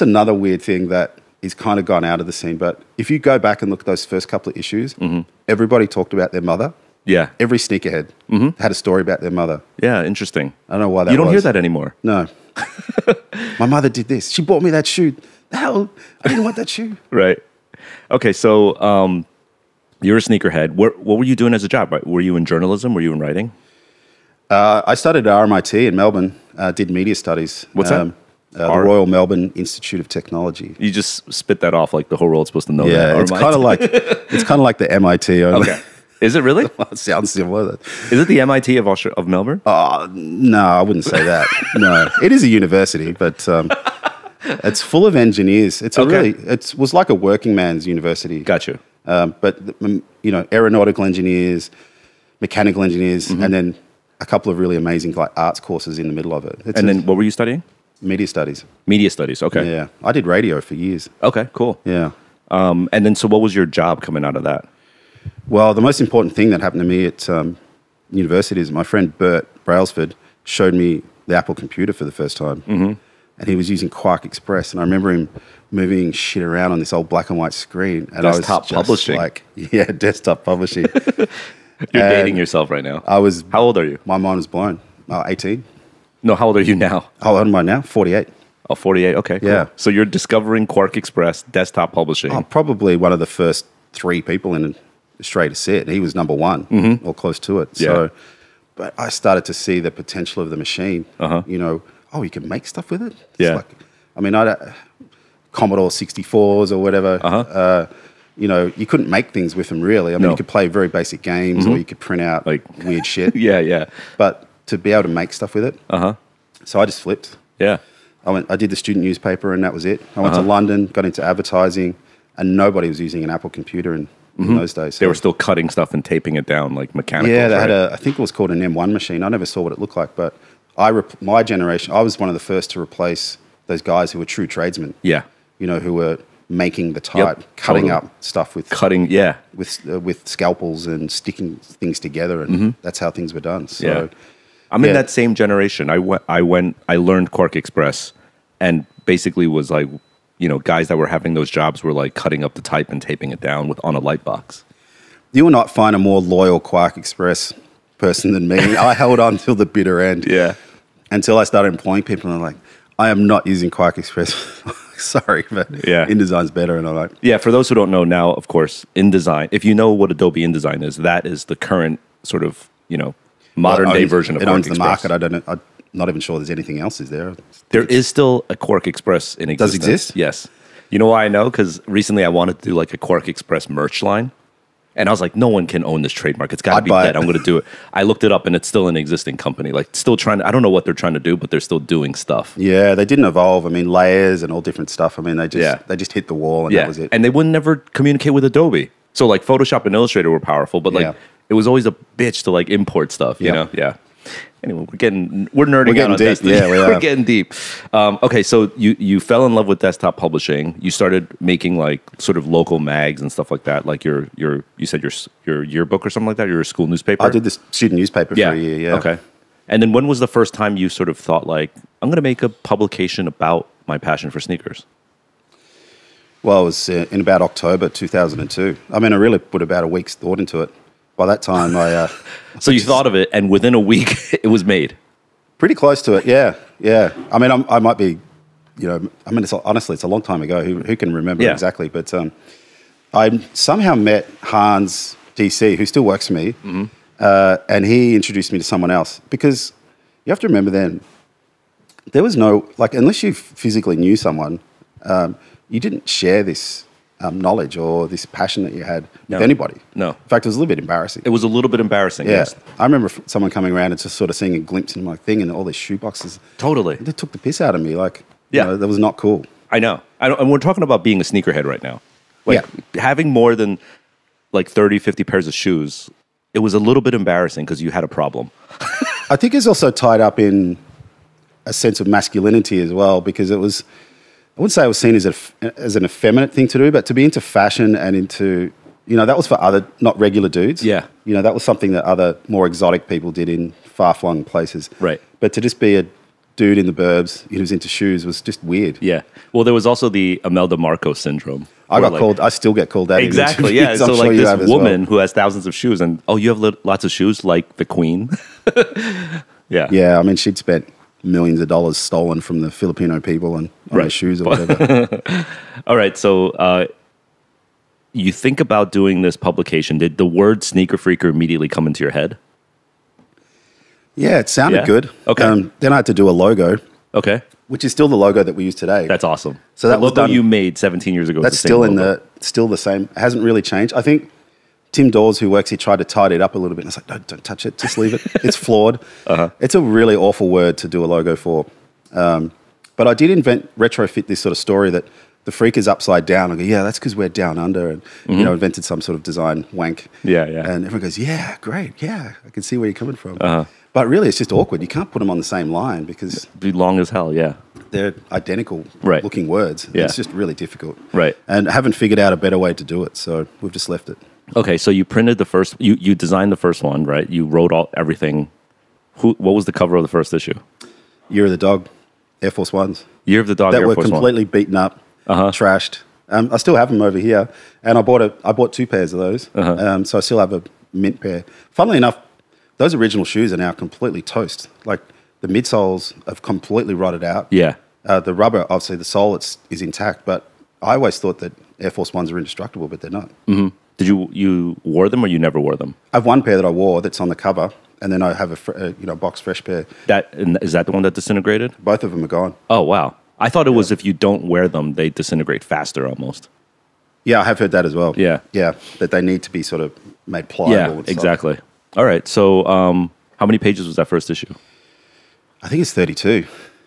another weird thing that is kind of gone out of the scene. But if you go back and look at those first couple of issues, everybody talked about their mother. Yeah. Every sneakerhead had a story about their mother. Yeah, interesting. I don't know why that was. You don't hear that anymore. No. My mother did this. She bought me that shoe. The hell? I didn't want that shoe. Right. Okay, so you're a sneakerhead. What were you doing as a job? Were you in journalism? Were you in writing? I studied at RMIT in Melbourne, did media studies. What's that? The Royal Melbourne Institute of Technology. You just spit that off like the whole world's supposed to know that. Yeah, it's kind of like the MIT. Only. Okay. Is it really? Well, it sounds similar. Is it the MIT of Melbourne? No, I wouldn't say that. No, it is a university, but it's full of engineers. It was like a working man's university. Gotcha. But aeronautical engineers, mechanical engineers, and then a couple of really amazing like arts courses in the middle of it. Then what were you studying? Media studies. Media studies. Okay. Yeah, I did radio for years. Okay. Cool. Yeah. And then, so what was your job coming out of that? Well, the most important thing that happened to me at university is my friend Bert Brailsford showed me the Apple computer for the first time. And he was using QuarkXPress. And I remember him moving shit around on this old black and white screen. And desktop I was just publishing. like, yeah, desktop publishing. You're dating yourself right now. How old are you? My mind was blown. 18. No, how old are you now? How old am I now? 48. Oh, 48. Okay, cool. Yeah. So you're discovering QuarkXPress desktop publishing. I'm probably one of the first 3 people in Australia to see it. He was number 1 or close to it. Yeah. So, but I started to see the potential of the machine. You can make stuff with it. Yeah. Commodore 64s or whatever. You couldn't make things with them really. I mean, you could play very basic games or you could print out like weird shit. Yeah. But to be able to make stuff with it. So I just flipped. Yeah. I did the student newspaper and that was it. I went to London, got into advertising, and nobody was using an Apple computer in those days. So they were still cutting stuff and taping it down like mechanical. Yeah, they had I think it was called an M1 machine. I never saw what it looked like, but my generation, I was one of the first to replace those guys who were true tradesmen. Yeah. Who were making the type, cutting up stuff with with scalpels and sticking things together, and that's how things were done. So I'm in that same generation. I learned QuarkXPress, and basically was like, guys that were having those jobs were like cutting up the type and taping it down on a light box. You will not find a more loyal QuarkXPress person than me. I held on till the bitter end. Yeah. Until I started employing people, and I'm like, I am not using QuarkXPress. Sorry, but InDesign's better. And I'm like, for those who don't know now, of course, InDesign, if you know what Adobe InDesign is, that is the current sort of, modern day version of QuarkXPress. It owns the market. I don't know. I'm not even sure there's anything else is there. There is still a QuarkXPress in existence. Does it exist? Yes. You know why I know? Because recently I wanted to do like a QuarkXPress merch line. And I was like, no one can own this trademark. It's got to be dead. I'm going to do it. I looked it up, and it's still an existing company. Like, still trying. I don't know what they're trying to do, but they're still doing stuff. Yeah, they didn't evolve. I mean, layers and all different stuff. I mean, they just hit the wall, and that was it. And they would never communicate with Adobe. So like Photoshop and Illustrator were powerful, but like it was always a bitch to like import stuff. You know? Yeah. Anyway, we're nerding out on deep. Destiny. Yeah, we're getting deep. Okay, so you fell in love with desktop publishing. You started making like sort of local mags and stuff like that. Like you said your yearbook or something like that. Your school newspaper. I did this student newspaper for a year. Yeah. Okay. And then when was the first time you sort of thought like, I'm going to make a publication about my passion for sneakers? Well, it was in about October 2002. I mean, I really put about a week's thought into it. By that time, So you thought of it, and within a week, it was made? Pretty close to it, yeah. I mean, I might be, honestly, it's a long time ago. Who can remember exactly? But I somehow met Hans DC, who still works for me, and he introduced me to someone else, because you have to remember then, there was no, like, unless you physically knew someone, you didn't share this knowledge or this passion that you had with anybody. No. In fact, it was a little bit embarrassing. It was a little bit embarrassing, yes. I remember someone coming around and just sort of seeing a glimpse in my thing and all these shoe boxes. Totally. They took the piss out of me. Like, you know, that was not cool. I know. And we're talking about being a sneakerhead right now. Like, having more than like 30, 50 pairs of shoes, it was a little bit embarrassing because you had a problem. I think it's also tied up in a sense of masculinity as well, because it was, I wouldn't say it was seen as an effeminate thing to do, but to be into fashion and into, you know, that was for other, not regular dudes. Yeah. You know, that was something that other more exotic people did in far-flung places. Right. But to just be a dude in the burbs who was into shoes was just weird. Yeah. Well, there was also the Imelda Marcos syndrome. I still get called that. Exactly, yeah. So like this woman who has thousands of shoes and, oh, you have lots of shoes like the queen? Yeah. Yeah, I mean, she'd spent millions of dollars stolen from the Filipino people and on their shoes or whatever. All right, so you think about doing this publication. Did the word Sneaker Freaker immediately come into your head? Yeah, it sounded good. Okay. Then I had to do a logo. Okay. Which is still the logo that we use today. That's awesome. So that logo was done, you made 17 years ago. That's still still the same. It hasn't really changed. I think Tim Dawes, who works here, tried to tidy it up a little bit. And I was like, no, don't touch it. Just leave it. It's flawed. It's a really awful word to do a logo for. But I did retrofit this sort of story that the freak is upside down. I go, yeah, that's because we're down under, and you know, invented some sort of design wank. Yeah, yeah. And everyone goes, yeah, great, yeah, I can see where you're coming from. But really, it's just awkward. You can't put them on the same line because it'd be long as hell. Yeah, they're identical looking words. Yeah. It's just really difficult. Right. And I haven't figured out a better way to do it, so we've just left it. Okay, so you printed the first, you designed the first one, right? You wrote everything. What was the cover of the first issue? Year of the Dog, Air Force Ones. Year of the Dog, that Air were Force One. completely beaten up, trashed. I still have them over here, and I bought 2 pairs of those, so I still have a mint pair. Funnily enough, those original shoes are now completely toast. Like the midsoles have completely rotted out. Yeah. The rubber, obviously, the sole is intact, but I always thought that Air Force Ones are indestructible, but they're not. Mm-hmm. Did you wore them or you never wore them? I have one pair that I wore that's on the cover, and then I have a box fresh pair. Is that the one that disintegrated? Both of them are gone. Oh, wow. I thought it was if you don't wear them, they disintegrate faster almost. Yeah, I have heard that as well. Yeah. Yeah, that they need to be sort of made pliable. Yeah, exactly. All right, so how many pages was that first issue? I think it's 32.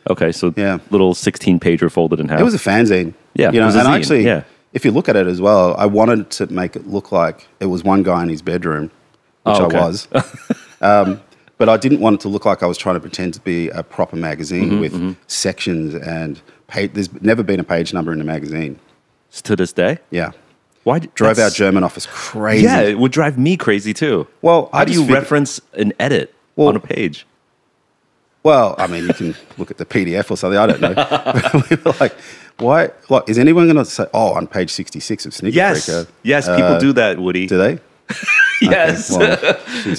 Okay, so little 16-pager folded in half. It was a fanzine. Yeah, you know, it was a and zine. Actually, if you look at it as well, I wanted to make it look like it was one guy in his bedroom, which I was. But I didn't want it to look like I was trying to pretend to be a proper magazine with sections and there's never been a page number in a magazine. To this day? Yeah. Why drove our German office crazy? Yeah, it would drive me crazy too. Well, how do you reference an edit on a page? Well, I mean, you can look at the PDF or something. I don't know. We were like, why? Like, is anyone going to say, "Oh, on page 66 of Sneaker Freaker"? Yes, people do that, Woody. Do they? Yes, well,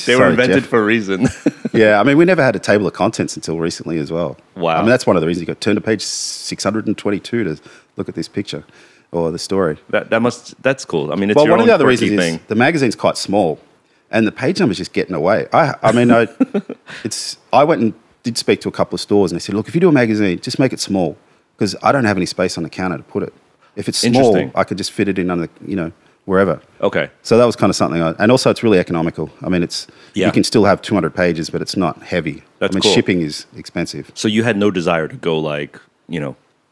they were invented for a reason. Yeah, I mean, we never had a table of contents until recently as well. Wow. I mean, that's one of the reasons you got turn to page 622 to look at this picture or the story. That's cool. I mean, it's well, your one of own the other reasons thing. is the magazine's quite small, and the page number's just getting away. I went and did speak to a couple of stores, and they said, "Look, if you do a magazine, just make it small, because I don't have any space on the counter to put it. If it's small, I could just fit it in on the, wherever." Okay. So that was kind of something, and also it's really economical. I mean, you can still have 200 pages, but it's not heavy. That's cool. Shipping is expensive. So you had no desire to go like,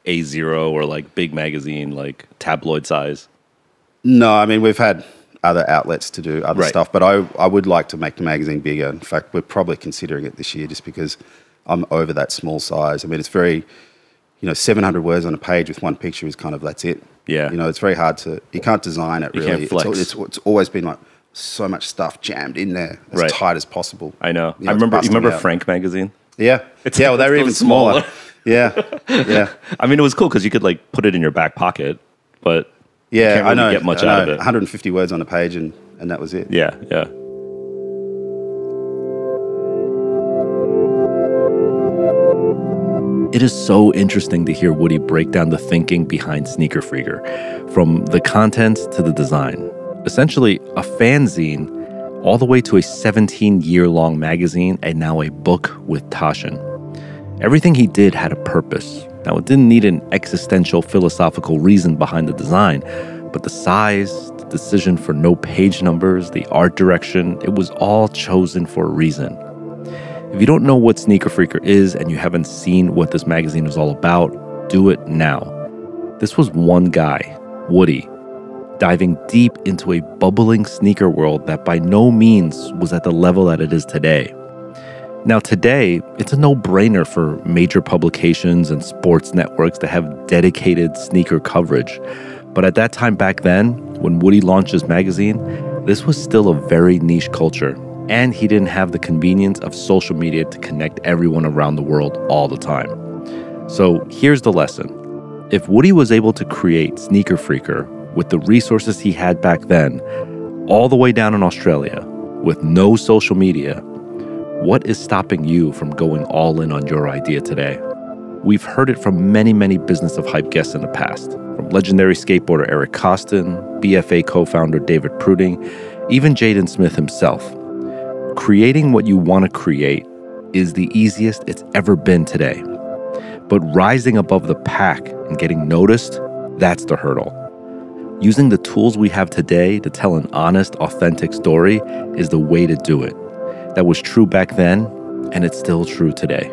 A0 or like big magazine, like tabloid size? No, I mean, we've had other outlets to do other stuff, but I would like to make the magazine bigger. In fact, we're probably considering it this year just because I'm over that small size. I mean, it's very, 700 words on a page with one picture is kind of, that's it. Yeah. It's very hard you can't design it really. You can't flex. It's always been like so much stuff jammed in there as tight as possible. I know. You remember Frank magazine? Yeah. Well, they were even smaller. Yeah. I mean, it was cool because you could like put it in your back pocket, but you can't really get much out of it. 150 words on a page and that was it. Yeah. It is so interesting to hear Woody break down the thinking behind Sneaker Freaker, from the content to the design. Essentially, a fanzine all the way to a 17-year-long magazine and now a book with Taschen. Everything he did had a purpose. Now, it didn't need an existential philosophical reason behind the design, but the size, the decision for no page numbers, the art direction, it was all chosen for a reason. If you don't know what Sneaker Freaker is and you haven't seen what this magazine is all about, do it now. This was one guy, Woody, diving deep into a bubbling sneaker world that by no means was at the level that it is today. Now today, it's a no-brainer for major publications and sports networks to have dedicated sneaker coverage. But at that time back then, when Woody launched his magazine, this was still a very niche culture, and he didn't have the convenience of social media to connect everyone around the world all the time. So here's the lesson. If Woody was able to create Sneaker Freaker with the resources he had back then, all the way down in Australia, with no social media, what is stopping you from going all in on your idea today? We've heard it from many, many Business of Hype guests in the past, from legendary skateboarder Eric Costin, BFA co-founder David Pruding, even Jaden Smith himself. Creating what you want to create is the easiest it's ever been today. But rising above the pack and getting noticed, that's the hurdle. Using the tools we have today to tell an honest, authentic story is the way to do it. That was true back then, and it's still true today.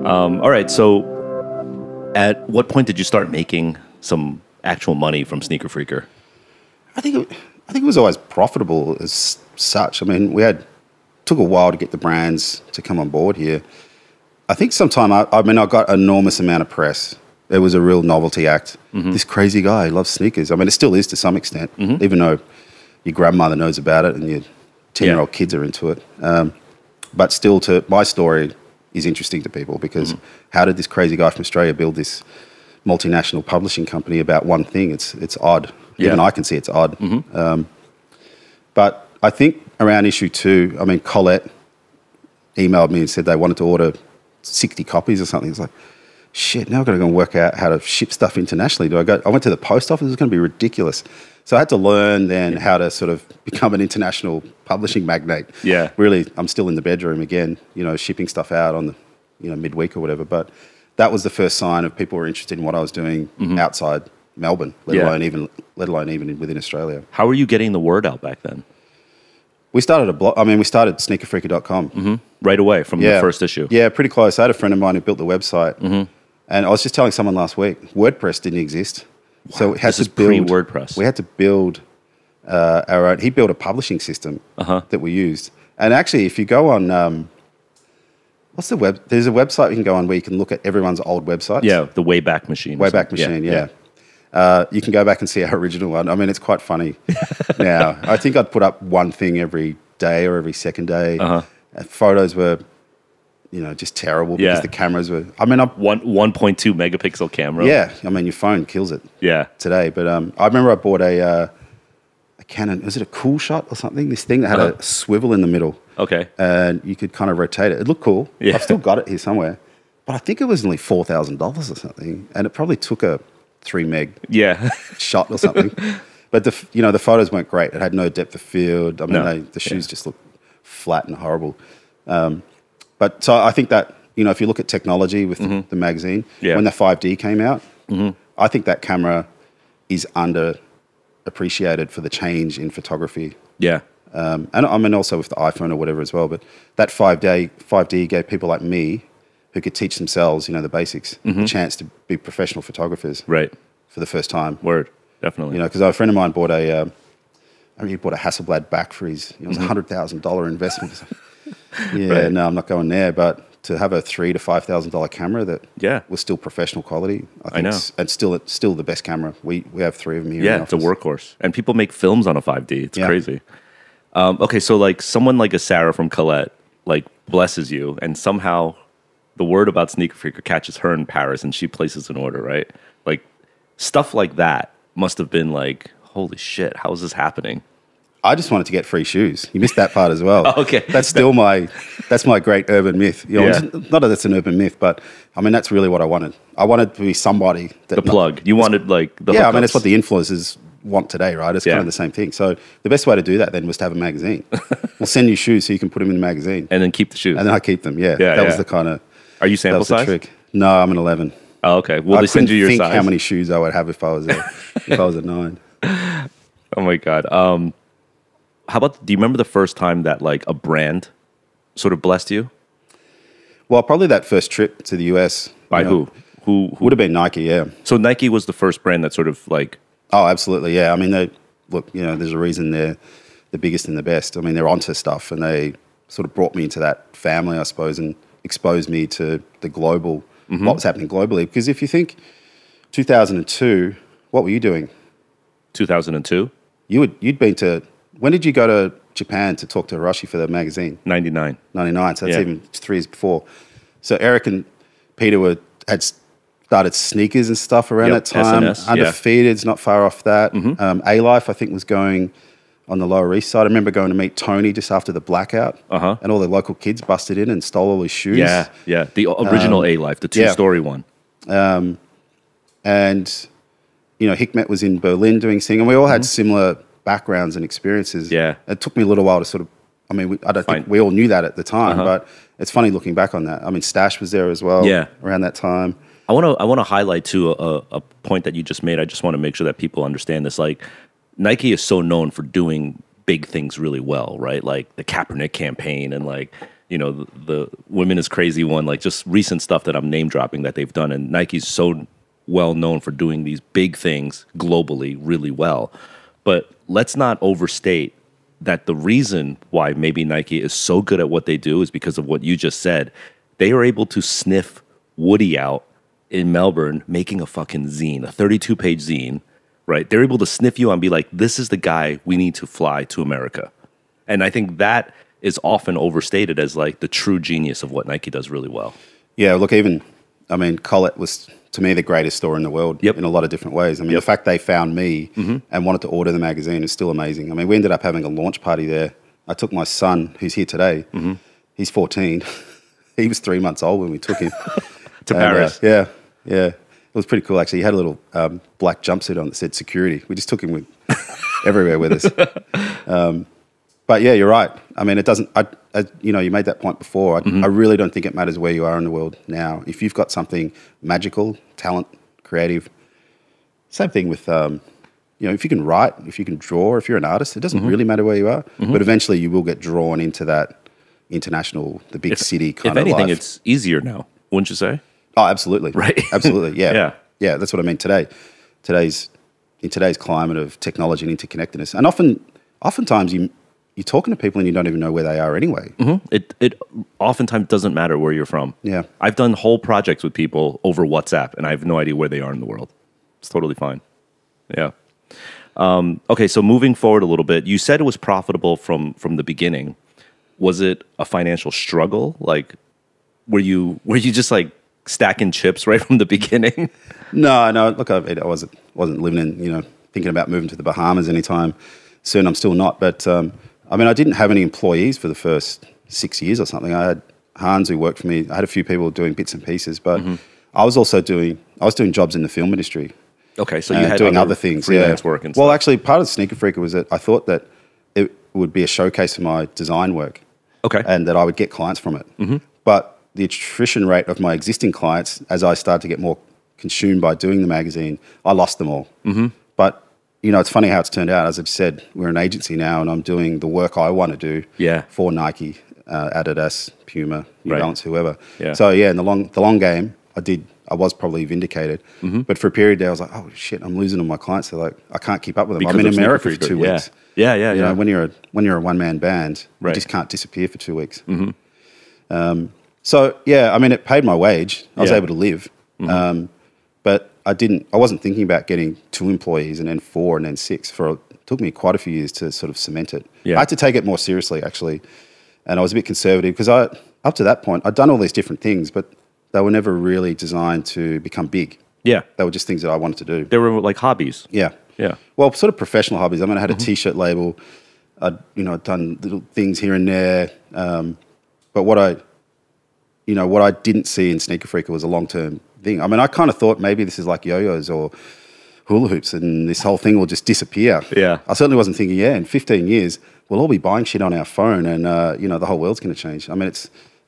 All right, so at what point did you start making some actual money from Sneaker Freaker? I think it was always profitable as such. I mean, took a while to get the brands to come on board here. I think sometime, I got an enormous amount of press. It was a real novelty act. Mm-hmm. This crazy guy loves sneakers. I mean, it still is to some extent, mm-hmm. even though your grandmother knows about it and your 10-year-old kids are into it. But still, my story is interesting to people because mm-hmm. how did this crazy guy from Australia build this multinational publishing company about one thing? It's odd. Yeah. Even I can see it's odd. Mm-hmm. But I think around issue 2, I mean, Colette emailed me and said they wanted to order 60 copies or something. It's like, shit, now I've got to go and work out how to ship stuff internationally. I went to the post office, it's going to be ridiculous. So I had to learn then how to sort of become an international publishing magnate. Yeah. Really, I'm still in the bedroom again, shipping stuff out on the, midweek or whatever. But that was the first sign of people were interested in what I was doing mm-hmm. outside Melbourne, let alone even within Australia. How were you getting the word out back then? We started a blog. I mean, we started sneakerfreaker.com. Mm-hmm. Right away from the first issue. Yeah, pretty close. I had a friend of mine who built the website. Mm-hmm. And I was just telling someone last week, WordPress didn't exist. Wow. So we had to build pre-WordPress. We had to build our own. He built a publishing system that we used. And actually, if you go on, what's the web? There's a website you can go on where you can look at everyone's old websites. Yeah, the Wayback Machine. Wayback Machine, yeah. You can go back and see our original one. I mean, it's quite funny now. I think I'd put up one thing every day or every second day. Photos were, just terrible because the cameras were. I mean, 1.2 megapixel camera. Yeah, I mean, your phone kills it. Yeah. Today, but I remember I bought a Canon. Was it a Cool Shot or something? This thing that had a swivel in the middle. Okay. And you could kind of rotate it. It looked cool. Yeah. I've still got it here somewhere, but I think it was only $4,000 or something, and it probably took a 3 meg shot or something. But the photos weren't great. It had no depth of field. I mean, the shoes just looked flat and horrible. But so I think that, if you look at technology with the magazine, when the 5D came out, I think that camera is underappreciated for the change in photography. Yeah. And I mean also with the iPhone or whatever as well. But that 5D gave people like me who could teach themselves, the basics, a chance to be professional photographers. Right. For the first time. Word. Definitely. Because a friend of mine bought he bought a Hasselblad back for his, it was a $100,000 investment. Right. No, I'm not going there. But to have a $3,000 to $5,000 camera that was still professional quality, I think, and still the best camera. We have 3 of them here. Yeah, it's a workhorse, and people make films on a 5D. It's crazy. Okay, so like someone like a Sarah from Colette, like blesses you, and somehow the word about Sneaker Freaker catches her in Paris, and she places an order, right? Like stuff like that must have been like, holy shit, how is this happening? I just wanted to get free shoes. You missed that part as well. Okay. That's my great urban myth. You know, not that it's an urban myth, but I mean, that's really what I wanted. I wanted to be somebody that... The plug. You wanted like the Yeah, hookups. I mean, it's what the influencers want today, right? It's kind of the same thing. So the best way to do that then was to have a magazine. We'll send you shoes so you can put them in the magazine. And then keep the shoes. And then I keep them, That was the kind of... Are you sample size? Trick. No, I'm an 11. Oh, okay. Will they send you your size? I couldn't think how many shoes I would have if I was a 9. Oh my God. How about, do you remember the first time that like a brand sort of blessed you? Well, probably that first trip to the US. By who? Who would have been Nike, yeah. So Nike was the first brand that sort of like... Oh, absolutely, yeah. I mean, there's a reason they're the biggest and the best. I mean, they're onto stuff, and they sort of brought me into that family, I suppose, and exposed me to the global, what was happening globally. Because if you think 2002, what were you doing? 2002? You'd been to... When did you go to Japan to talk to Hiroshi for the magazine? 99. 99, so that's even 3 years before. So Eric and Peter had started sneakers and stuff around that time. SNS, Undefeated's not far off that. A-Life, I think, was going on the Lower East Side. I remember going to meet Tony just after the blackout, and all the local kids busted in and stole all his shoes. Yeah. The original A-Life, the two-story one. And, you know, Hikmet was in Berlin doing thing, and we all had similar backgrounds and experiences. Yeah. It took me a little while to sort of, I mean, I don't think we all knew that at the time, but it's funny looking back on that. I mean, Stash was there as well around that time. I want to highlight too a point that you just made. I just want to make sure that people understand this. Like, Nike is so known for doing big things really well, right? Like the Kaepernick campaign and like, you know, the Women is Crazy one, like just recent stuff that I'm name dropping that they've done. And Nike's so well known for doing these big things globally really well. But let's not overstate that the reason why maybe Nike is so good at what they do is because of what you just said. They are able to sniff Woody out in Melbourne making a fucking zine, a 32-page zine, right? They're able to sniff you and be like, this is the guy we need to fly to America. And I think that is often overstated as like the true genius of what Nike does really well. Yeah, look, I mean, Colette was, to me, the greatest store in the world in a lot of different ways. I mean, the fact they found me and wanted to order the magazine is still amazing. I mean, we ended up having a launch party there. I took my son, who's here today. He's 14. He was 3 months old when we took him. To Paris. Yeah. It was pretty cool, actually. He had a little black jumpsuit on that said security. We just took him everywhere with us. But yeah, you're right. I mean, it doesn't, you know, you made that point before. I really don't think it matters where you are in the world now. If you've got something magical, talent, creative, same thing with, you know, if you can write, if you can draw, if you're an artist, it doesn't really matter where you are. But eventually you will get drawn into that international, the big city kind of life. If anything, it's easier now, wouldn't you say? Oh, absolutely. Right. Absolutely, yeah. Yeah, that's what I mean today. In today's climate of technology and interconnectedness. And oftentimes you're talking to people and you don't even know where they are anyway. It oftentimes doesn't matter where you're from. Yeah. I've done whole projects with people over WhatsApp, and I have no idea where they are in the world. It's totally fine. Yeah. Okay, so moving forward a little bit, you said it was profitable from the beginning. Was it a financial struggle? Like, were you just like stacking chips right from the beginning? No. Look, I wasn't living in, you know, thinking about moving to the Bahamas anytime soon. I'm still not, but I mean, I didn't have any employees for the first 6 years or something. I had Hans who worked for me. I had a few people doing bits and pieces, but I was also doing jobs in the film industry. Okay, so you had doing other things, freelance work and stuff. Well, actually, part of Sneaker Freaker was that I thought that it would be a showcase for my design work. Okay, and that I would get clients from it. But the attrition rate of my existing clients, as I started to get more consumed by doing the magazine, I lost them all. But you know, it's funny how it's turned out. As I've said, we're an agency now, and I'm doing the work I want to do for Nike, Adidas, Puma, New Balance, whoever. So yeah, in the long game, I was probably vindicated. But for a period there, I was like, oh shit, I'm losing all my clients. They're like, I can't keep up with them. Because I'm in America for 2 weeks. Yeah. You know, when you're a one-man band, you just can't disappear for 2 weeks. So yeah, I mean, it paid my wage. I was able to live. But I wasn't thinking about getting 2 employees and then 4 and then 6 it took me quite a few years to sort of cement it. I had to take it more seriously, actually. And I was a bit conservative because up to that point, I'd done all these different things, but they were never really designed to become big. They were just things that I wanted to do. They were like hobbies. Yeah. Well, sort of professional hobbies. I mean, I had a T-shirt label. I'd done little things here and there. But what I didn't see in Sneaker Freaker was a long-term thing. I mean, I kind of thought maybe this is like yo-yos or hula hoops and this whole thing will just disappear. Yeah. I certainly wasn't thinking, in 15 years, we'll all be buying shit on our phone and, the whole world's going to change. I mean,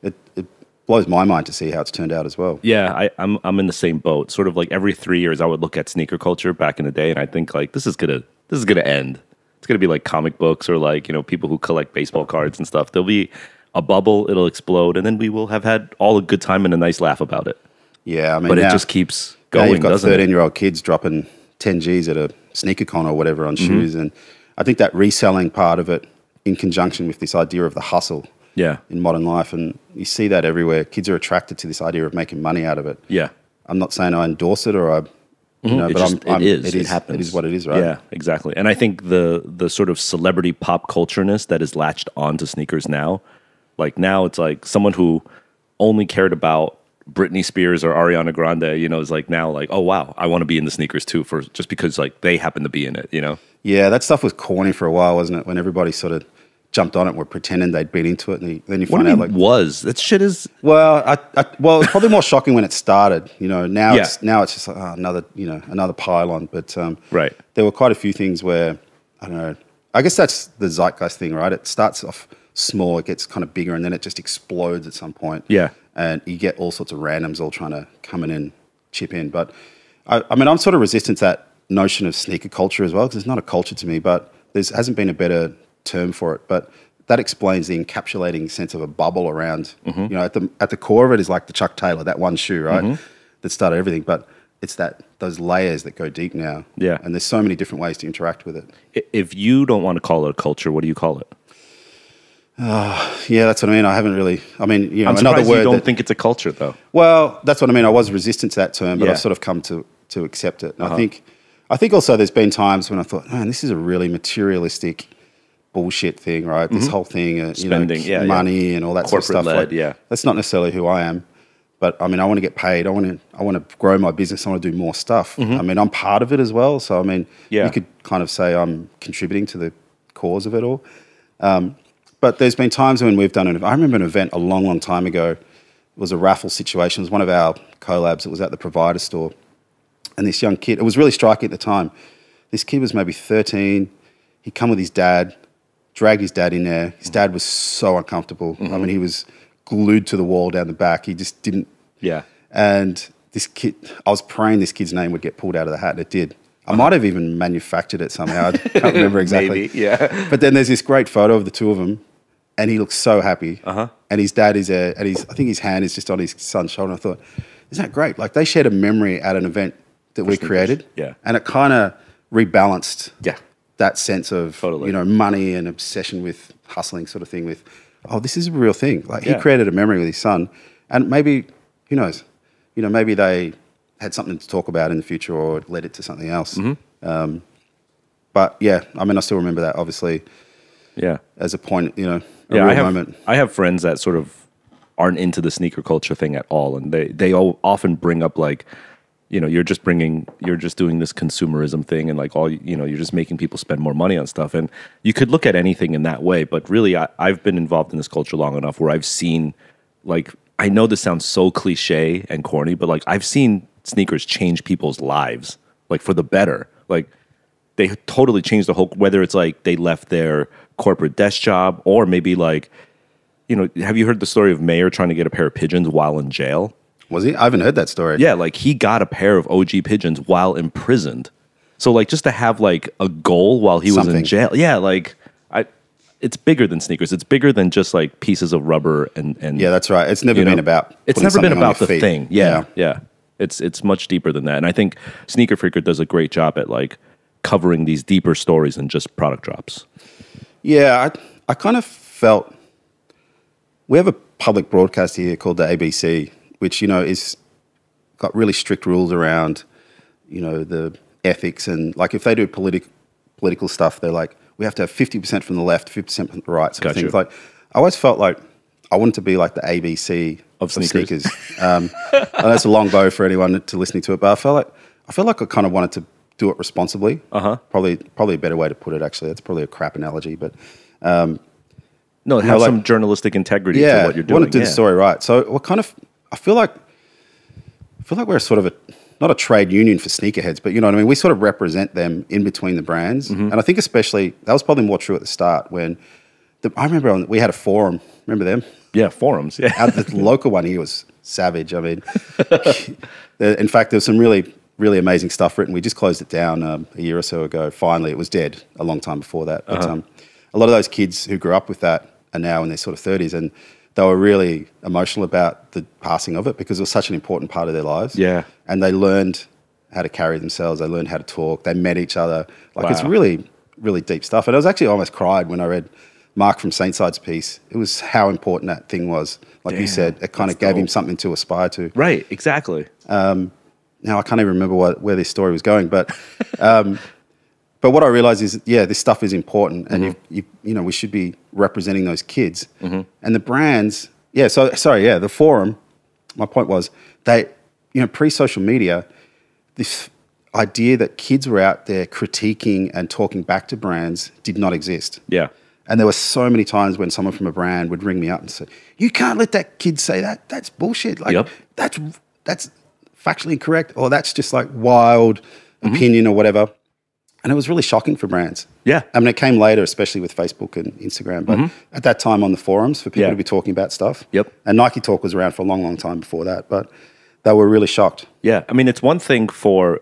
it blows my mind to see how it's turned out as well. Yeah, I'm in the same boat. Sort of like every 3 years, I would look at sneaker culture back in the day, and I think like this is gonna end. It's gonna be like comic books or like people who collect baseball cards and stuff. There'll be a bubble, it'll explode, and then we will have had all a good time and a nice laugh about it. Yeah, I mean, but it just keeps going. You've got doesn't 13-year-old kids dropping 10 G's at a sneaker con or whatever on shoes, and I think that reselling part of it, in conjunction with this idea of the hustle. Yeah. In modern life, and you see that everywhere. Kids are attracted to this idea of making money out of it. Yeah. I'm not saying I endorse it or it happens. It is what it is, right? Yeah, exactly. And I think the sort of celebrity pop cultureness that is latched onto sneakers now, like now it's like someone who only cared about Britney Spears or Ariana Grande, is like now like, oh wow, I want to be in the sneakers too, for just because like they happen to be in it, Yeah, that stuff was corny for a while, wasn't it? When everybody sort of jumped on it, were pretending they'd been into it, and then you find out like that shit is well, it's probably more shocking when it started. Now it's just like another pile-on. But right, there were quite a few things where I don't know. I guess that's the zeitgeist thing, right? It starts off small, it gets kind of bigger, and then it just explodes at some point. Yeah, and you get all sorts of randoms all trying to come in and chip in. But I mean, I'm sort of resistant to that notion of sneaker culture as well, because it's not a culture to me. But there hasn't been a better term for it, but that explains the encapsulating sense of a bubble around. At the core of it is like the Chuck Taylor, that one shoe, right? That started everything, but it's those layers that go deep now. Yeah, and there's so many different ways to interact with it. If you don't want to call it a culture, what do you call it? Yeah, that's what I mean. I haven't really. I mean, I'm another word. You don't think it's a culture, though. Well, that's what I mean. I was resistant to that term, but I've sort of come to accept it. And I think also there's been times when I thought, man, this is a really materialistic bullshit thing, right? This whole thing, spending, money and all that sort of stuff. Corporate led, that's not necessarily who I am. But I mean, I want to get paid. I want to grow my business. I want to do more stuff. I mean, I'm part of it as well. So I mean, you could kind of say I'm contributing to the cause of it all. But there's been times when we've done it. I remember an event a long, long time ago. It was a raffle situation. It was one of our collabs. It was at the Provider store. And this young kid, it was really striking at the time. This kid was maybe 13. He'd come with his dad, dragged his dad in there. His dad was so uncomfortable. I mean, he was glued to the wall down the back. He just didn't. Yeah. And this kid, I was praying this kid's name would get pulled out of the hat, and it did. I might have even manufactured it somehow. I can't remember exactly. Maybe, yeah. But then there's this great photo of the two of them, and he looks so happy. And his dad is there, and I think his hand is just on his son's shoulder. And I thought, isn't that great? Like they shared a memory at an event that we created. Yeah. And it kind of rebalanced Yeah. that sense of, money and obsession with hustling sort of thing with, oh, this is a real thing. Like he created a memory with his son, and maybe, who knows, maybe they had something to talk about in the future or it led it to something else. But yeah, I mean, I still remember that obviously. Yeah. As a point, a real moment. I have friends that sort of aren't into the sneaker culture thing at all. And they often bring up like, you're just doing this consumerism thing and like you're just making people spend more money on stuff. And you could look at anything in that way, but really I've been involved in this culture long enough where I've seen, like, I know this sounds so cliche and corny, but like I've seen sneakers change people's lives, like for the better. Like they totally changed the whole, whether it's like they left their corporate desk job or maybe like, have you heard the story of Mayer trying to get a pair of pigeons while in jail? Was he? I haven't heard that story. Yeah, like he got a pair of OG pigeons while imprisoned. So like just to have like a goal while he was in jail. Yeah, like it's bigger than sneakers. It's bigger than just like pieces of rubber and yeah, that's right. It's never been about. It's never been about the thing. Yeah. It's much deeper than that. And I think Sneaker Freaker does a great job at like covering these deeper stories than just product drops. Yeah, I kind of felt we have a public broadcast here called the ABC, which is got really strict rules around the ethics, and like if they do political stuff, they're like, we have to have 50% from the left, 50% from the right, sort of things. Like I always felt like I wanted to be like the ABC of sneakers. That's a long bow for anyone to listening to it, but I feel like I kind of wanted to do it responsibly. Probably a better way to put it, actually. That's probably a crap analogy, but no, have some journalistic integrity to what you're doing. Want to do the story right. So what kind of, I feel like we're sort of not a trade union for sneakerheads, but you know what I mean? We sort of represent them in between the brands. And I think especially, that was probably more true at the start when, I remember we had a forum. Remember them? Yeah, forums. Yeah. The local one here was savage. I mean, in fact, there was some really, really amazing stuff written. We just closed it down a year or so ago. Finally, it was dead a long time before that. But a lot of those kids who grew up with that are now in their sort of 30s, and they were really emotional about the passing of it because it was such an important part of their lives. Yeah. And they learned how to carry themselves. They learned how to talk. They met each other. It's really, really deep stuff. And I was actually almost cried when I read Mark from Saintside's piece. It was how important that thing was. Like you said, it kind of gave him something to aspire to. Right, exactly. Now I can't even remember where this story was going, but what I realized is, this stuff is important, and you know, we should be representing those kids. And the brands, the forum. My point was pre-social media, this idea that kids were out there critiquing and talking back to brands did not exist. Yeah. And there were so many times when someone from a brand would ring me up and say, "You can't let that kid say that. That's bullshit. Like that's factually incorrect, or that's just like wild opinion or whatever." And it was really shocking for brands. Yeah. I mean, it came later, especially with Facebook and Instagram, but at that time on the forums for people to be talking about stuff. Yep. And Nike Talk was around for a long, long time before that, but they were really shocked. Yeah. I mean, it's one thing for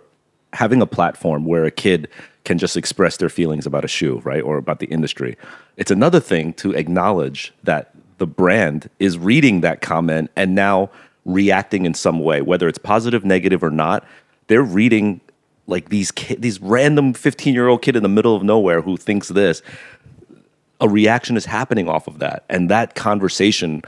having a platform where a kid can just express their feelings about a shoe, right, or about the industry. It's another thing to acknowledge that the brand is reading that comment and now reacting in some way, whether it's positive, negative, or not. They're reading like these random 15-year-old kid in the middle of nowhere who thinks this. A reaction is happening off of that, and that conversation,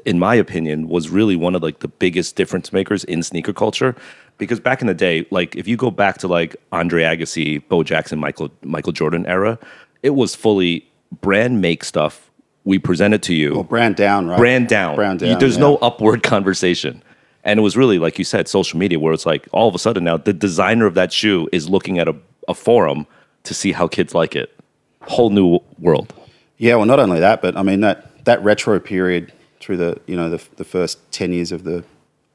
in my opinion, was really one of like the biggest difference makers in sneaker culture. Because back in the day, like if you go back to like Andre Agassi, Bo Jackson, Michael Jordan era, it was fully brand make stuff. We present it to you. Well, brand down, right? Brand down. There's no upward conversation. And it was really, like you said, social media, where it's like all of a sudden now the designer of that shoe is looking at a forum to see how kids like it. Whole new world. Yeah, well, not only that, but I mean that retro period through the first 10 years of the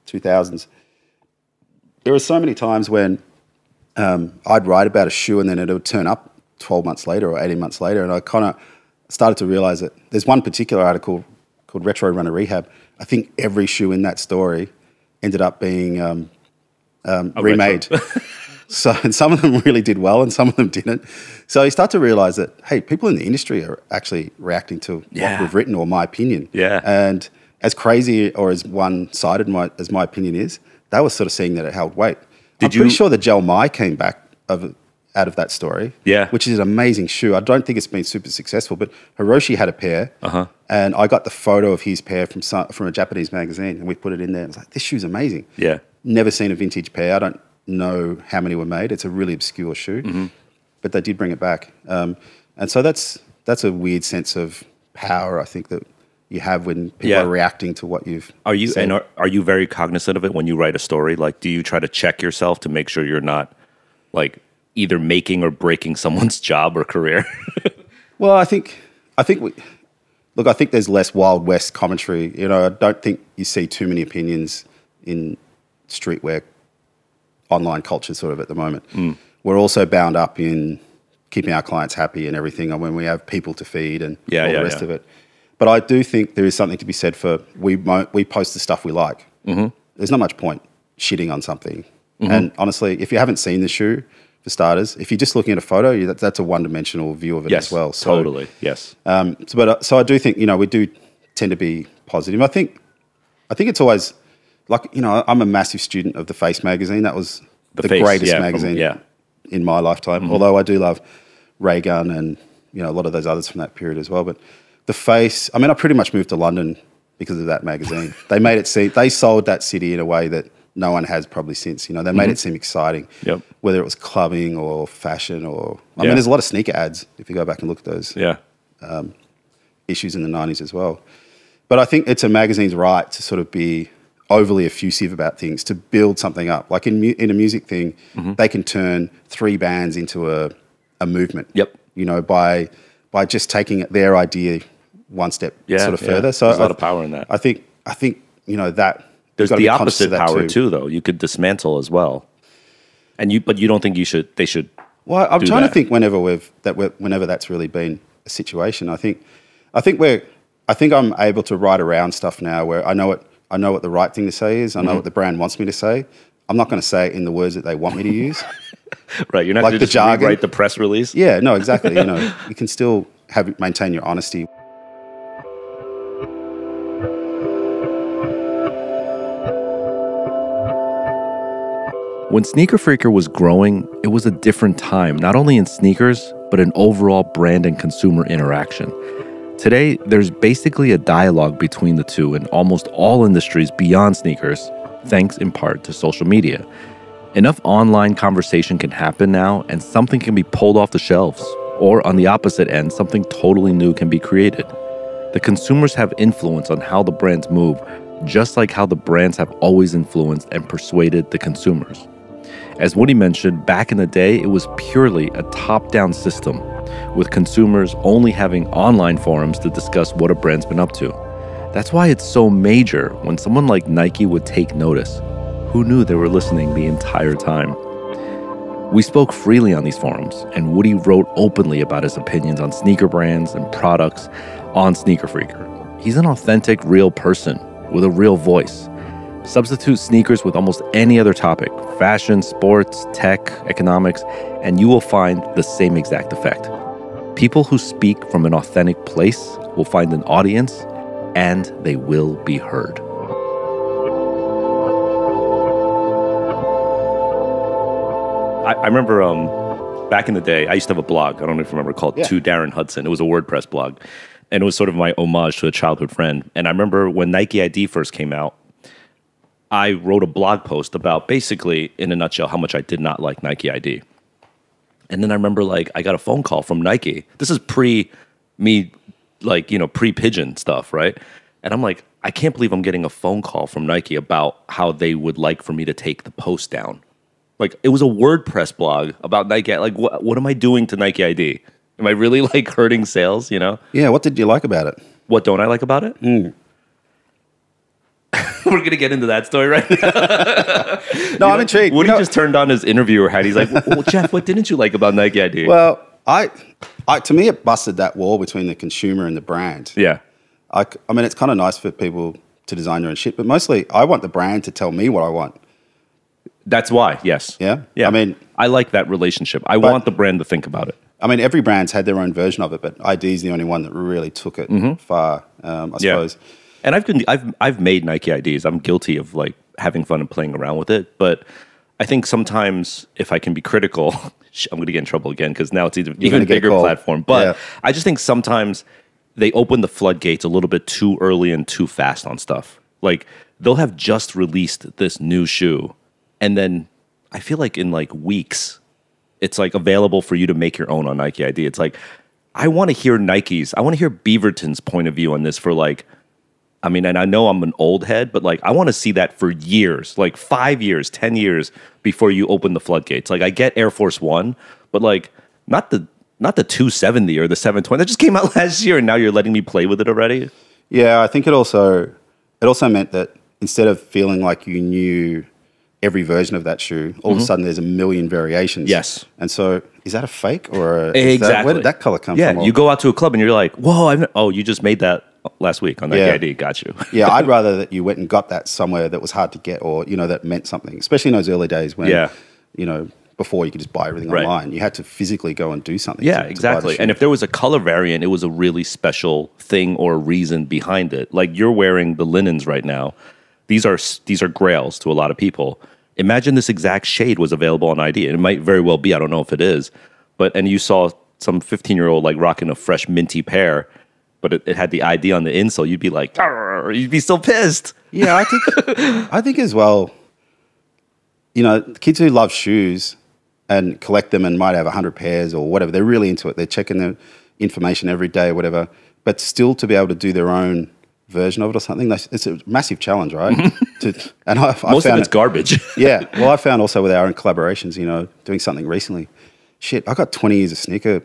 2000s. There were so many times when I'd write about a shoe and then it would turn up 12 months later or 18 months later, and I kind of started to realize that there's one particular article called Retro Runner Rehab. I think every shoe in that story ended up being remade. And some of them really did well and some of them didn't. So you start to realize that, hey, people in the industry are actually reacting to what we've written or my opinion. Yeah. And as crazy or as one-sided as my opinion is, they were sort of seeing that it held weight. I'm pretty sure the Gel Mai came back out of that story, which is an amazing shoe. I don't think it's been super successful, but Hiroshi had a pair, and I got the photo of his pair from a Japanese magazine, and we put it in there. I was like, this shoe's amazing. Yeah. Never seen a vintage pair. I don't know how many were made. It's a really obscure shoe, but they did bring it back. And so that's a weird sense of power, I think, that you have when people are reacting to what you've said. And are you very cognizant of it when you write a story? Like, do you try to check yourself to make sure you're not like either making or breaking someone's job or career? Well, I think there's less Wild West commentary. You know, I don't think you see too many opinions in streetwear online culture sort of at the moment. We're also bound up in keeping our clients happy and everything, and when we have people to feed and all the rest of it. But I do think there is something to be said for we post the stuff we like. There's not much point shitting on something. And honestly, if you haven't seen the shoe, for starters, if you're just looking at a photo, that's a one-dimensional view of it as well. So, totally, yes. So I do think, we do tend to be positive. I think it's always like, I'm a massive student of The Face magazine. That was the greatest magazine in my lifetime. Although I do love Ray Gun and a lot of those others from that period as well. But The Face, I mean, I pretty much moved to London because of that magazine. They made it seem, they sold that city in a way that no one has probably since. They made it seem exciting, whether it was clubbing or fashion or... I mean, there's a lot of sneaker ads if you go back and look at those issues in the 90s as well. But I think it's a magazine's right to sort of be overly effusive about things to build something up. Like in a music thing, they can turn 3 bands into a movement. Yep. You know, by just taking their idea one step sort of further. So there's a lot of power in that. I think you know that there's the opposite power too, though. You could dismantle as well. But you don't think they should. Well, I'm trying to think whenever that's really been a situation. I think I'm able to ride around stuff now where I know what the right thing to say is. I know what the brand wants me to say. I'm not going to say it in the words that they want me to use. Right, you're not like going to just rewrite the press release. Yeah, no, exactly. You know, you can still maintain your honesty. When Sneaker Freaker was growing, it was a different time, not only in sneakers, but in overall brand and consumer interaction. Today, there's basically a dialogue between the two in almost all industries beyond sneakers, thanks in part to social media. Enough online conversation can happen now, and something can be pulled off the shelves. Or on the opposite end, something totally new can be created. The consumers have influence on how the brands move, just like how the brands have always influenced and persuaded the consumers. As Woody mentioned, back in the day, it was purely a top-down system, with consumers only having online forums to discuss what a brand's been up to. That's why it's so major when someone like Nike would take notice. Who knew they were listening the entire time? We spoke freely on these forums, and Woody wrote openly about his opinions on sneaker brands and products on Sneaker Freaker. He's an authentic, real person with a real voice. Substitute sneakers with almost any other topic, fashion, sports, tech, economics, and you will find the same exact effect. People who speak from an authentic place will find an audience, and they will be heard. I remember back in the day, I used to have a blog, I don't know if you remember, called To Darren Hudson. It was a WordPress blog, and it was sort of my homage to a childhood friend. And I remember when Nike ID first came out, I wrote a blog post about basically, in a nutshell, how much I did not like Nike ID. And then I remember, like, I got a phone call from Nike. This is pre-me, like, you know, pre-pigeon stuff, right? And I'm like, I can't believe I'm getting a phone call from Nike about how they would like for me to take the post down. Like, it was a WordPress blog about Nike. Like, what am I doing to Nike ID? Am I really, like, hurting sales, you know? Yeah, what did you like about it? What don't I like about it? We're going to get into that story right now. No, I'm intrigued. Woody just turned on his interviewer hat. He's like, well, Jeff, what didn't you like about Nike ID? Well, to me, it busted that wall between the consumer and the brand. Yeah. I mean, it's kind of nice for people to design their own shit, but mostly I want the brand to tell me what I want. That's why, yes. Yeah? Yeah. I mean, I like that relationship. I want the brand to think about it. I mean, every brand's had their own version of it, but ID is the only one that really took it far, I suppose. And I've made Nike IDs. I'm guilty of like having fun and playing around with it. But I think sometimes if I can be critical, I'm going to get in trouble again because now it's even a bigger platform. But I just think sometimes they open the floodgates a little bit too early and too fast on stuff. Like they'll have just released this new shoe, and then I feel like in like weeks, it's like available for you to make your own on Nike ID. It's like I want to hear Nike's. I want to hear Beaverton's point of view on this for like. I mean, and I know I'm an old head, but like I want to see that for years, like 5 years, 10 years before you open the floodgates. Like I get Air Force One, but like not the 270 or the 720 that just came out last year, and now you're letting me play with it already. Yeah, I think it also meant that instead of feeling like you knew every version of that shoe, all of a sudden there's a million variations. Yes, and so is that a fake or exactly where did that color come from? Yeah, you go out to a club and you're like, whoa, you just made that last week on Nike ID. Got you. Yeah, I'd rather that you went and got that somewhere that was hard to get, or that meant something. Especially in those early days when before you could just buy everything online, you had to physically go and do something. Yeah, exactly. And if there was a color variant, it was a really special thing or reason behind it. Like you're wearing the linens right now. These are grails to a lot of people. Imagine this exact shade was available on ID, and it might very well be. I don't know if it is, and you saw some 15-year-old like rocking a fresh minty pair. But it had the ID on the insole, you'd be like, you'd be so pissed. Yeah, I think as well, kids who love shoes and collect them and might have 100 pairs or whatever, they're really into it. They're checking the information every day or whatever. But still to be able to do their own version of it or something, it's a massive challenge, right? And most of it's garbage. Yeah. Well, I found also with our own collaborations, doing something recently. Shit, I got 20 years of sneaker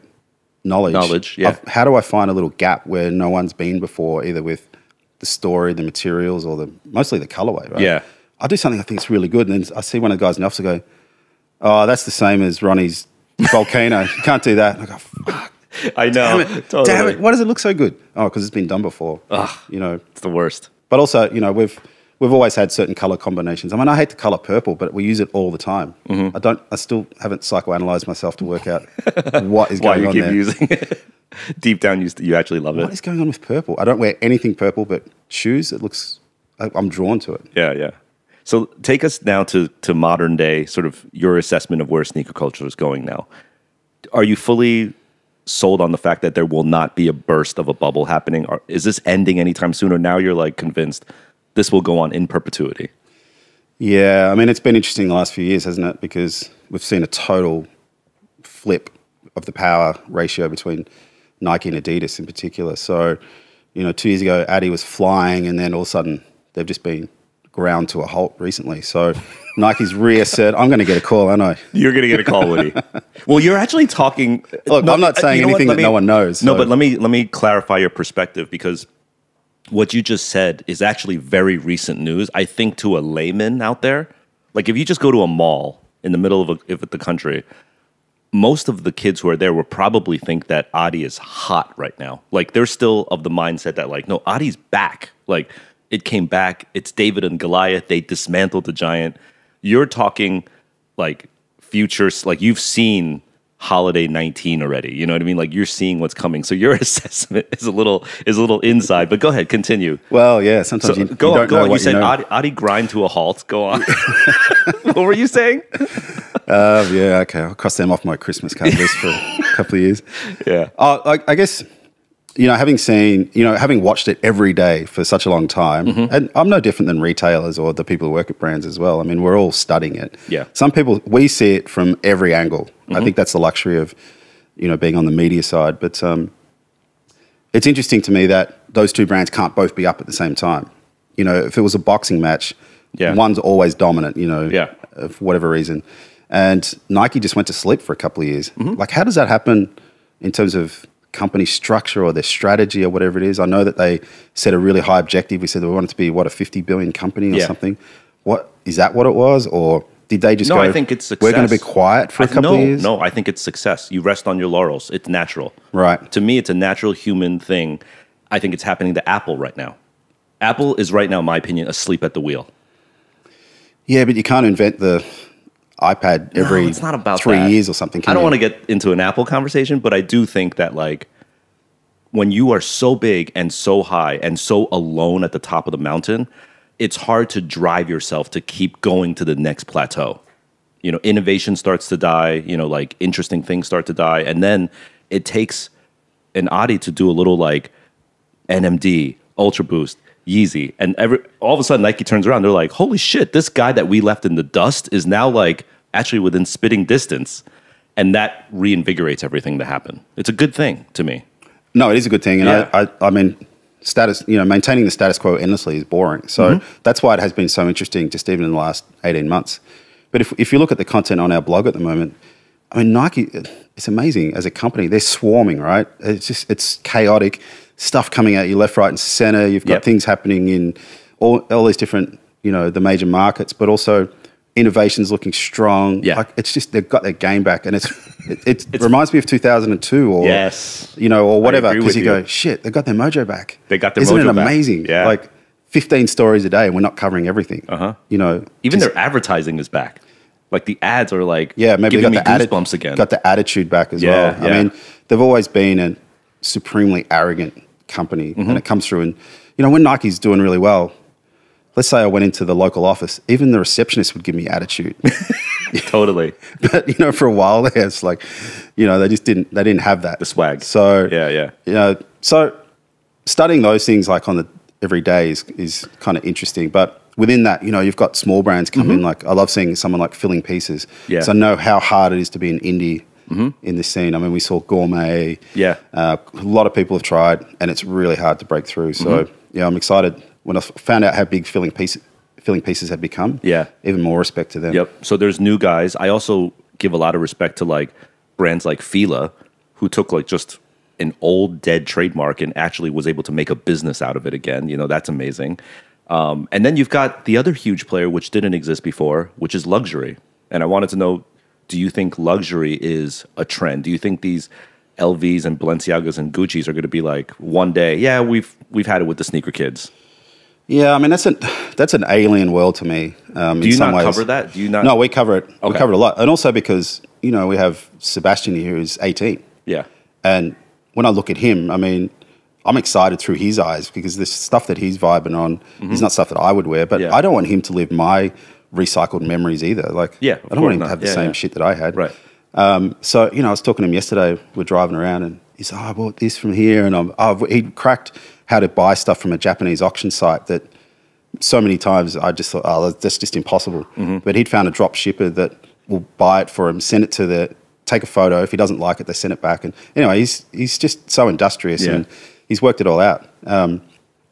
knowledge. Yeah. How do I find a little gap where no one's been before, either with the story, the materials, or mostly the colorway, right? Yeah. I do something I think is really good, and then I see one of the guys in the office go, "Oh, that's the same as Ronnie's Volcano. You can't do that." And I go, "Fuck." I know. Damn it. Why does it look so good? Oh, because it's been done before. Ugh, it's the worst. But also, we've always had certain color combinations. I mean, I hate the color purple, but we use it all the time. I still haven't psychoanalyzed myself to work out what is going on there. Why you keep using it. Deep down, you actually love it. What is going on with purple? I don't wear anything purple, but shoes, I'm drawn to it. Yeah, yeah. So take us now to modern day, sort of your assessment of where sneaker culture is going now. Are you fully sold on the fact that there will not be a burst of a bubble happening? Or is this ending anytime soon? Or now you're like convinced this will go on in perpetuity? Yeah, I mean, it's been interesting the last few years, hasn't it? Because we've seen a total flip of the power ratio between Nike and Adidas in particular. So, 2 years ago, Adi was flying, and then all of a sudden they've just been ground to a halt recently. So Nike's reasserted. I'm going to get a call, aren't I? You're going to get a call, Woody. Well, you're actually talking. Look, I'm not saying anything that no one knows. No, but let me clarify your perspective, because what you just said is actually very recent news. I think to a layman out there, like if you just go to a mall in the middle of the country, most of the kids who are there will probably think that Adi is hot right now. Like they're still of the mindset that like, no, Adi's back. Like it came back. It's David and Goliath. They dismantled the giant. You're talking like futures, like you've seen holiday 19 already. You know what I mean? Like you're seeing what's coming. So your assessment is a little inside, but go ahead, continue. Well, yeah, sometimes you go don't on. know You what said you know. Adi grind to a halt. Go on. What were you saying? Yeah, okay. I'll cross them off my Christmas card list for a couple of years. Yeah. I guess, having watched it every day for such a long time, and I'm no different than retailers or the people who work at brands as well. I mean, we're all studying it. Yeah. Some people, we see it from every angle. I think that's the luxury of, being on the media side. But it's interesting to me that those two brands can't both be up at the same time. If it was a boxing match, one's always dominant, for whatever reason. And Nike just went to sleep for a couple of years. Like, how does that happen in terms of company structure or their strategy or whatever it is? I know that they set a really high objective. We said they wanted to be, a 50 billion company or something. Is that what it was? Or did they just go, I think it's success. We're going to be quiet for a couple of years? No, I think it's success. You rest on your laurels. It's natural. Right. To me, it's a natural human thing. I think it's happening to Apple right now. Apple is right now, in my opinion, asleep at the wheel. Yeah, but you can't invent the iPad every it's not about 3 that. years or something. I don't want to get into an Apple conversation, but I do think that like when you are so big and so high and so alone at the top of the mountain, it's hard to drive yourself to keep going to the next plateau. Innovation starts to die, like interesting things start to die. And then it takes an Adi to do a little like NMD, Ultra Boost, Yeezy. And all of a sudden Nike turns around. They're like, holy shit, this guy that we left in the dust is now like actually within spitting distance. And that reinvigorates everything to happen. It's a good thing to me. No, it is a good thing. And I mean, maintaining the status quo endlessly is boring. So that's why it has been so interesting just even in the last 18 months. But if you look at the content on our blog at the moment, I mean, Nike, it's amazing as a company. They're swarming, right? It's chaotic. Stuff coming out you left, right, and center. You've got things happening in all these different, the major markets, but also innovations looking strong. Yeah. Like it's just, they've got their game back. And it reminds me of 2002 or, or whatever. Because you go, shit, they've got their mojo back. They got their Isn't mojo it back. amazing? Yeah. Like 15 stories a day and we're not covering everything. Even their advertising is back. Like the ads are like maybe giving me they got the goosebumps again. Got the attitude back as well. I mean, they've always been a supremely arrogant company and it comes through. And, when Nike's doing really well, let's say I went into the local office, even the receptionist would give me attitude. Totally. But, for a while there, it's like, they didn't have that. The swag. So, so studying those things like on the every day is kind of interesting. But within that, you've got small brands come in. Like I love seeing someone like Filling Pieces. Yeah. So I know how hard it is to be an indie in this scene. I mean, we saw Gourmet. Yeah. A lot of people have tried and it's really hard to break through. So, I'm excited. When I found out how big Filling filling pieces have become. Yeah. Even more respect to them. Yep. So there's new guys. I also give a lot of respect to like brands like Fila, who took like just an old dead trademark and actually was able to make a business out of it again. You know, that's amazing. And then you've got the other huge player, which didn't exist before, which is luxury. And I wanted to know, do you think luxury is a trend? Do you think these LVs and Balenciagas and Gucci's are going to be like one day, yeah, we've had it with the sneaker kids? Yeah, I mean, that's an alien world to me. Do you not cover that? Do you not? No, we cover it. Okay. We cover it a lot. And also because, you know, we have Sebastian here who's 18. Yeah. And when I look at him, I mean, I'm excited through his eyes because this stuff that he's vibing on is not stuff that I would wear. But I don't want him to live my recycled memories either. Like, I don't want him to have the same shit that I had. Right. So, you know, I was talking to him yesterday. We're driving around and he said, I bought this from here. And he cracked how to buy stuff from a Japanese auction site that so many times I just thought, oh, that's just impossible. But he'd found a drop shipper that will buy it for him, send it to take a photo. If he doesn't like it, they send it back. And anyway, he's just so industrious and he's worked it all out.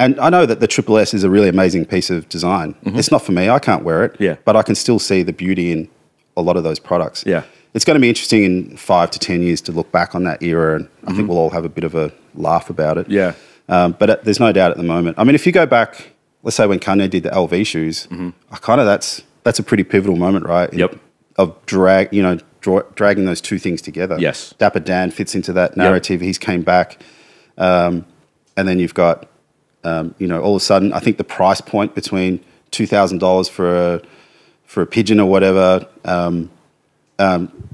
And I know that the Triple S is a really amazing piece of design. It's not for me. I can't wear it. But I can still see the beauty in a lot of those products. It's going to be interesting in 5 to 10 years to look back on that era, and I think we'll all have a bit of a laugh about it. But there's no doubt at the moment. I mean, if you go back, let's say when Kanye did the LV shoes, that's a pretty pivotal moment, right? Of dragging those two things together. Dapper Dan fits into that narrative. He's came back, and then you've got, you know, all of a sudden, I think the price point between $2,000 for a pigeon or whatever,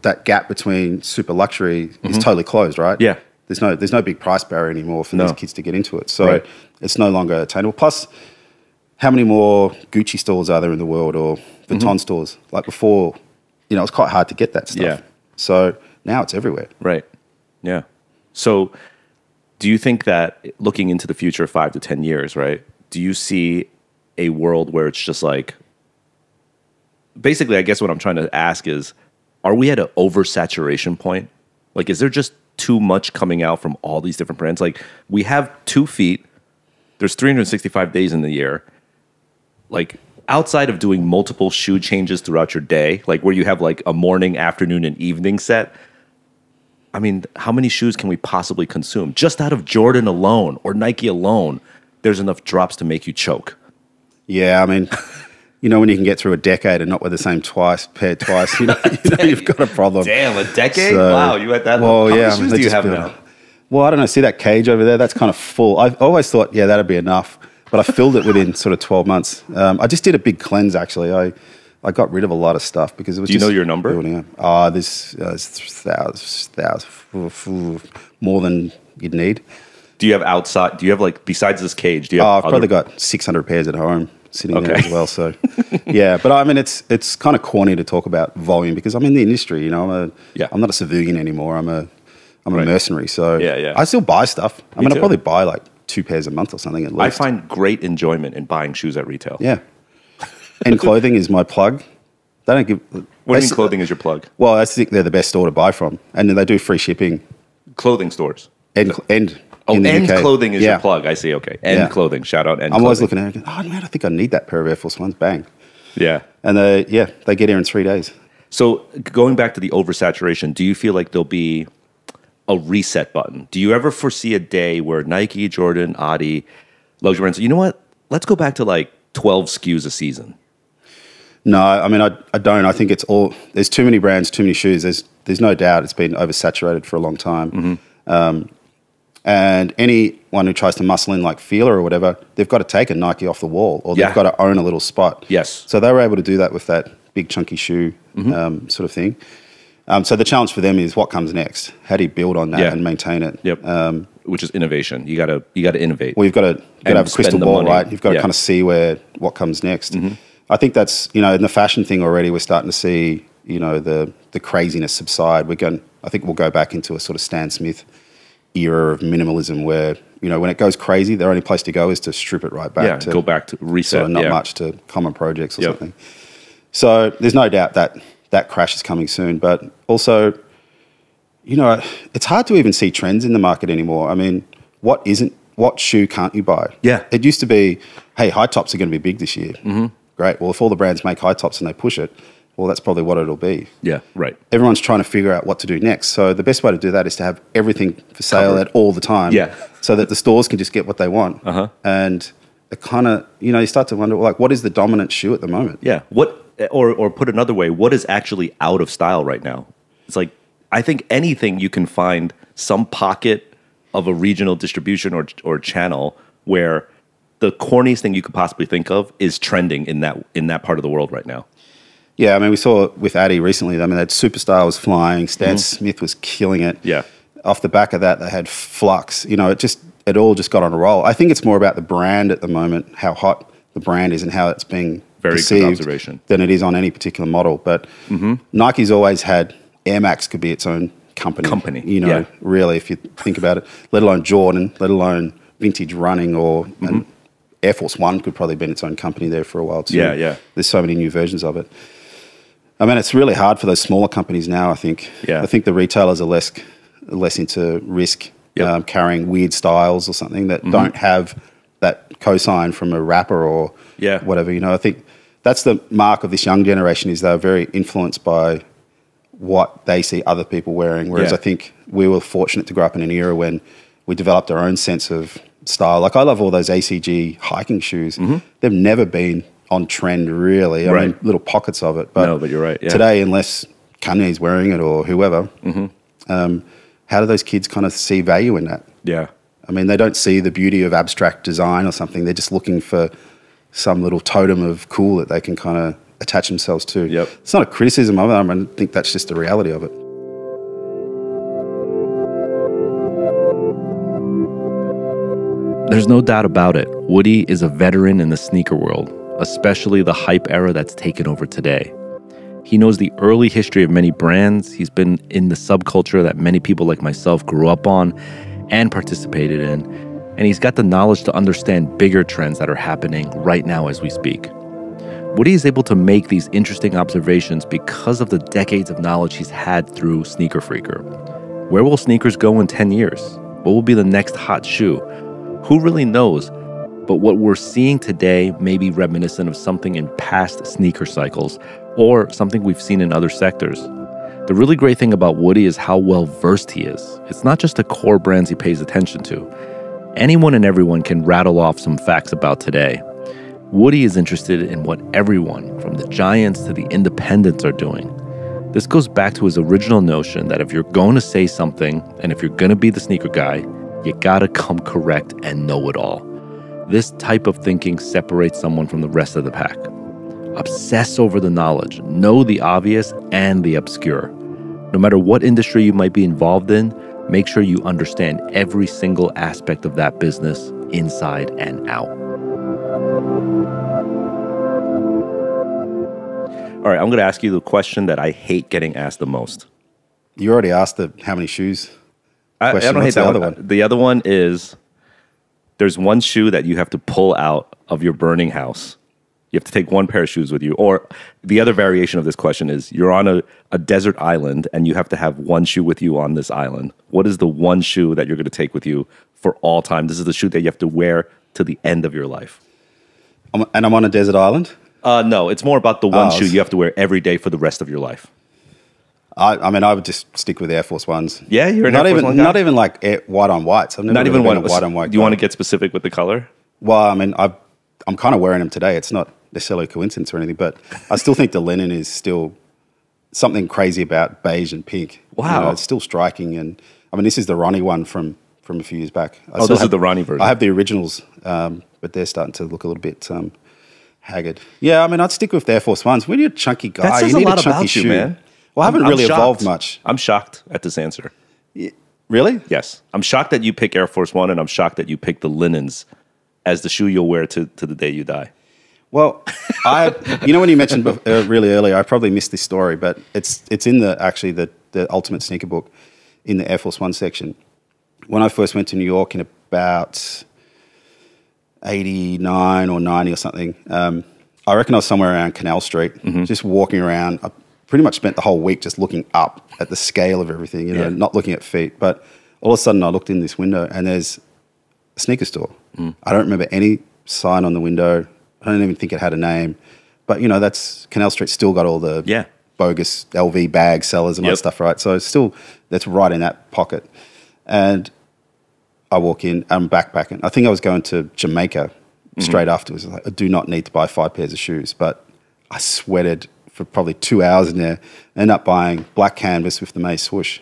that gap between super luxury is totally closed, right? There's no big price barrier anymore for these kids to get into it. So it's no longer attainable. Plus, how many more Gucci stores are there in the world or Vuitton stores? Like before, you know, it's quite hard to get that stuff. So now it's everywhere. So do you think that looking into the future 5 to 10 years, right, do you see a world where it's just like, basically, I guess what I'm trying to ask is, are we at an oversaturation point? Like, is there just too much coming out from all these different brands? Like, we have 2 feet. There's 365 days in the year. Like, outside of doing multiple shoe changes throughout your day, like where you have like a morning, afternoon, and evening set, I mean, how many shoes can we possibly consume? Just out of Jordan alone or Nike alone, there's enough drops to make you choke. Yeah, I mean... You know, when you can get through a decade and not wear the same pair twice, you know, you've got a problem. Damn, a decade? So, wow, you had that. Well, how many shoes do you have now? Well, I don't know. See that cage over there? That's kind of full. I've always thought, yeah, that'd be enough. But I filled it within sort of 12 months. I just did a big cleanse, actually. I got rid of a lot of stuff because it was. Do you know your number? There's more than you'd need. Do you have outside? Do you have like besides this cage? Do you have? I've probably got 600 pairs at home sitting there as well. So yeah, but I mean, it's kind of corny to talk about volume because I'm in the industry. You know, I'm not a civilian anymore. I'm a mercenary. So I still buy stuff. I mean, I probably buy like 2 pairs a month or something at least. I find great enjoyment in buying shoes at retail. Yeah, and clothing is my plug. They don't give. What do you mean clothing is your plug? Well, I think they're the best store to buy from, and they do free shipping. Clothing stores. And clothing is your plug. I see. Okay. Clothing. Shout out. I'm always looking at it. Oh man, I think I need that pair of Air Force Ones. Bang. Yeah. And they get here in 3 days. So going back to the oversaturation, do you feel like there'll be a reset button? Do you ever foresee a day where Nike, Jordan, Adi, luxury brands, you know what? Let's go back to like 12 SKUs a season. No, I mean, I don't. I think it's all, there's too many brands, too many shoes. There's no doubt it's been oversaturated for a long time. And anyone who tries to muscle in like Fila or whatever, they've got to take a Nike off the wall or they've got to own a little spot. So they were able to do that with that big chunky shoe sort of thing. So the challenge for them is what comes next. How do you build on that and maintain it? Which is innovation. You got to innovate. Well, you've got to have a crystal ball, right? You've got to kind of see what comes next. I think that's, you know, in the fashion thing already, we're starting to see, you know, the craziness subside. I think we'll go back into a sort of Stan Smith era of minimalism where, you know, when it goes crazy, the only place to go is to strip it right back to go back to reset. Sort of not much to common projects or something. So there's no doubt that crash is coming soon. But also, you know, it's hard to even see trends in the market anymore. I mean, what shoe can't you buy? It used to be, hey, high tops are going to be big this year. great. Well, if all the brands make high tops and they push it, well, that's probably what it'll be. Yeah, right. Everyone's trying to figure out what to do next. So the best way to do that is to have everything for sale Covered. at all the time. Yeah. So that the stores can just get what they want. And it kind of, you start to wonder, like, what is the dominant shoe at the moment? Yeah. Or put another way, what is actually out of style right now? It's like, I think anything you can find some pocket of a regional distribution or channel where the corniest thing you could possibly think of is trending in that part of the world right now. Yeah, I mean, we saw with Addy recently, I mean, that Superstar was flying, Stan Smith was killing it. Yeah. Off the back of that, they had Flux. It all just got on a roll. I think it's more about the brand at the moment, how hot the brand is and how it's being Very perceived good observation. than it is on any particular model. But Nike's always had Air Max could be its own company. Really, if you think about it, let alone Jordan, let alone vintage running and Air Force One could probably have been its own company there for a while too. Yeah. There's so many new versions of it. I mean, it's really hard for those smaller companies now, I think. Yeah. I think the retailers are less into risk, carrying weird styles or something that don't have that cosign from a rapper or whatever. I think that's the mark of this young generation is they're very influenced by what they see other people wearing. Whereas I think we were fortunate to grow up in an era when we developed our own sense of style. Like I love all those ACG hiking shoes. They've never been on trend really. I mean, little pockets of it. But no, but you're right. Yeah. Today, unless Kanye's wearing it or whoever, how do those kids kind of see value in that? Yeah. I mean, they don't see the beauty of abstract design or something. They're just looking for some little totem of cool that they can kind of attach themselves to. Yep. It's not a criticism of it. I mean, I think that's just the reality of it. There's no doubt about it. Woody is a veteran in the sneaker world, especially the hype era that's taken over today. He knows the early history of many brands. He's been in the subculture that many people like myself grew up on and participated in. And he's got the knowledge to understand bigger trends that are happening right now as we speak. Woody is able to make these interesting observations because of the decades of knowledge he's had through Sneaker Freaker. Where will sneakers go in 10 years? What will be the next hot shoe? Who really knows? But what we're seeing today may be reminiscent of something in past sneaker cycles or something we've seen in other sectors. The really great thing about Woody is how well versed he is. It's not just the core brands he pays attention to. Anyone and everyone can rattle off some facts about today. Woody is interested in what everyone, from the giants to the independents, are doing. This goes back to his original notion that if you're going to say something and if you're going to be the sneaker guy, you gotta come correct and know it all. This type of thinking separates someone from the rest of the pack. Obsess over the knowledge, know the obvious and the obscure. No matter what industry you might be involved in, make sure you understand every single aspect of that business inside and out. All right, I'm gonna ask you the question that I hate getting asked the most. You already asked the how many shoes question. I don't hate What's that the other one. one? The other one is there's one shoe that you have to pull out of your burning house. You have to take one pair of shoes with you. Or the other variation of this question is you're on a desert island and you have to have one shoe with you on this island. What is the one shoe that you're going to take with you for all time? This is the shoe that you have to wear to the end of your life. And I'm on a desert island? No, it's more about the one shoe you have to wear every day for the rest of your life. I mean, I would just stick with Air Force Ones. Yeah, you're an not Air Force even One guy? not even like white on whites. I've never Not even been one. a white on white. Do you want to get specific with the color? Well, I mean, I'm kind of wearing them today. It's not necessarily a coincidence or anything, but I still think the linen is still something crazy about beige and pink. Wow, it's still striking. And I mean, this is the Ronnie one from a few years back. This is the Ronnie version. I have the originals, but they're starting to look a little bit haggard. Yeah, I mean, I'd stick with the Air Force Ones. When you're a chunky guy, that says you need a lot a chunky about shoe. You, man. Well, I haven't really shocked. evolved much. I'm shocked at this answer. Yeah. Really? Yes. I'm shocked that you pick Air Force One, and I'm shocked that you pick the linens as the shoe you'll wear to the day you die. Well, when you mentioned really earlier, I probably missed this story, but it's in the Ultimate Sneaker book in the Air Force One section. When I first went to New York in about 89 or 90 or something, I reckon I was somewhere around Canal Street, just walking around. I pretty much spent the whole week just looking up at the scale of everything, not looking at feet. But all of a sudden I looked in this window and there's a sneaker store. I don't remember any sign on the window. I don't even think it had a name. but you know, that's Canal Street's still got all the bogus LV bag sellers and all that stuff, right? So still, that's right in that pocket. And I walk in, I'm backpacking. I think I was going to Jamaica straight afterwards. I do not need to buy 5 pairs of shoes, but I sweated for probably 2 hours in there. Ended up buying black canvas with the May swoosh.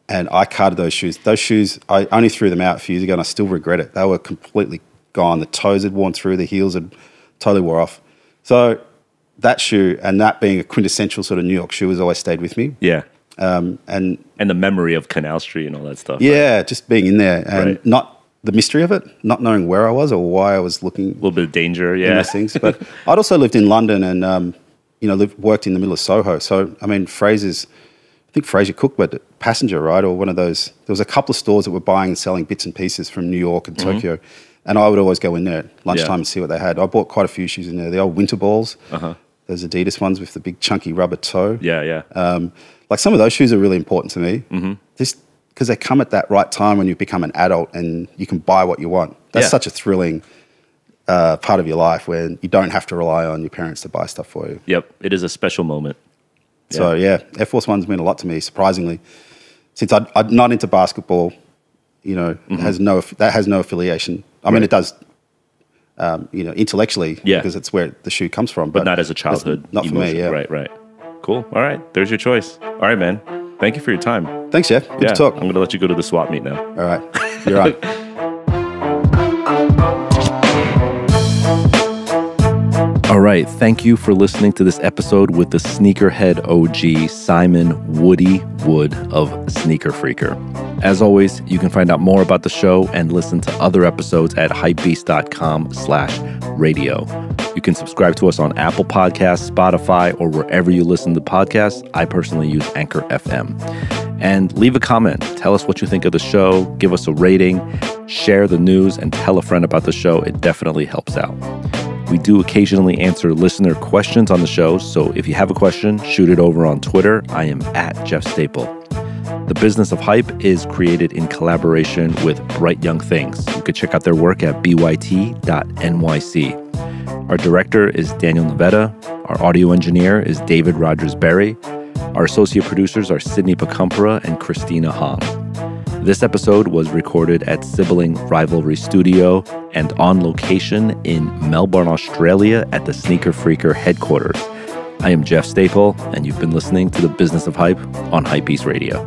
And I carted those shoes. Those shoes, I only threw them out a few years ago and I still regret it. They were completely gone. The toes had worn through, the heels had totally wore off. So that shoe and that being a quintessential sort of New York shoe has always stayed with me. Yeah. And the memory of Canal Street and all that stuff. Yeah, right? Just being in there and not the mystery of it, not knowing where I was or why I was looking. A little bit of danger, in those things. But I'd also lived in London and, worked in the middle of Soho. So, I mean, I think Fraser Cook, but Passenger, right? Or one of those. There was a couple of stores that were buying and selling bits and pieces from New York and Tokyo. And I would always go in there at lunchtime and see what they had. I bought quite a few shoes in there. The old winter balls. Those Adidas ones with the big chunky rubber toe. Like some of those shoes are really important to me. Just because they come at that right time when you become an adult and you can buy what you want. That's such a thrilling part of your life where you don't have to rely on your parents to buy stuff for you. Yep, it is a special moment. So Air Force Ones mean a lot to me, surprisingly. Since I'm not into basketball, that has no affiliation. I mean, it does, intellectually, because it's where the shoe comes from. But not as a childhood not emotion. For me, Right. Cool. All right, there's your choice. All right, man. Thank you for your time. Thanks, Jeff. Good to talk. I'm going to let you go to the swap meet now. All right. You're on. All right. Thank you for listening to this episode with the sneakerhead OG, Simon Woody Wood of Sneaker Freaker. As always, you can find out more about the show and listen to other episodes at hypebeast.com/radio. You can subscribe to us on Apple Podcasts, Spotify, or wherever you listen to podcasts. I personally use Anchor FM. And leave a comment. Tell us what you think of the show. Give us a rating. Share the news and tell a friend about the show. It definitely helps out. We do occasionally answer listener questions on the show, so if you have a question, shoot it over on Twitter. I am at Jeff Staple. The Business of Hype is created in collaboration with Bright Young Things. You could check out their work at byt.nyc. Our director is Daniel Navetta. Our audio engineer is David Rogers-Berry. Our associate producers are Sydney Pacumpera and Christina Hong. This episode was recorded at Sibling Rivalry Studio and on location in Melbourne, Australia at the Sneaker Freaker headquarters. I am Jeff Staple, and you've been listening to The Business of Hype on HYPEBEAST Radio.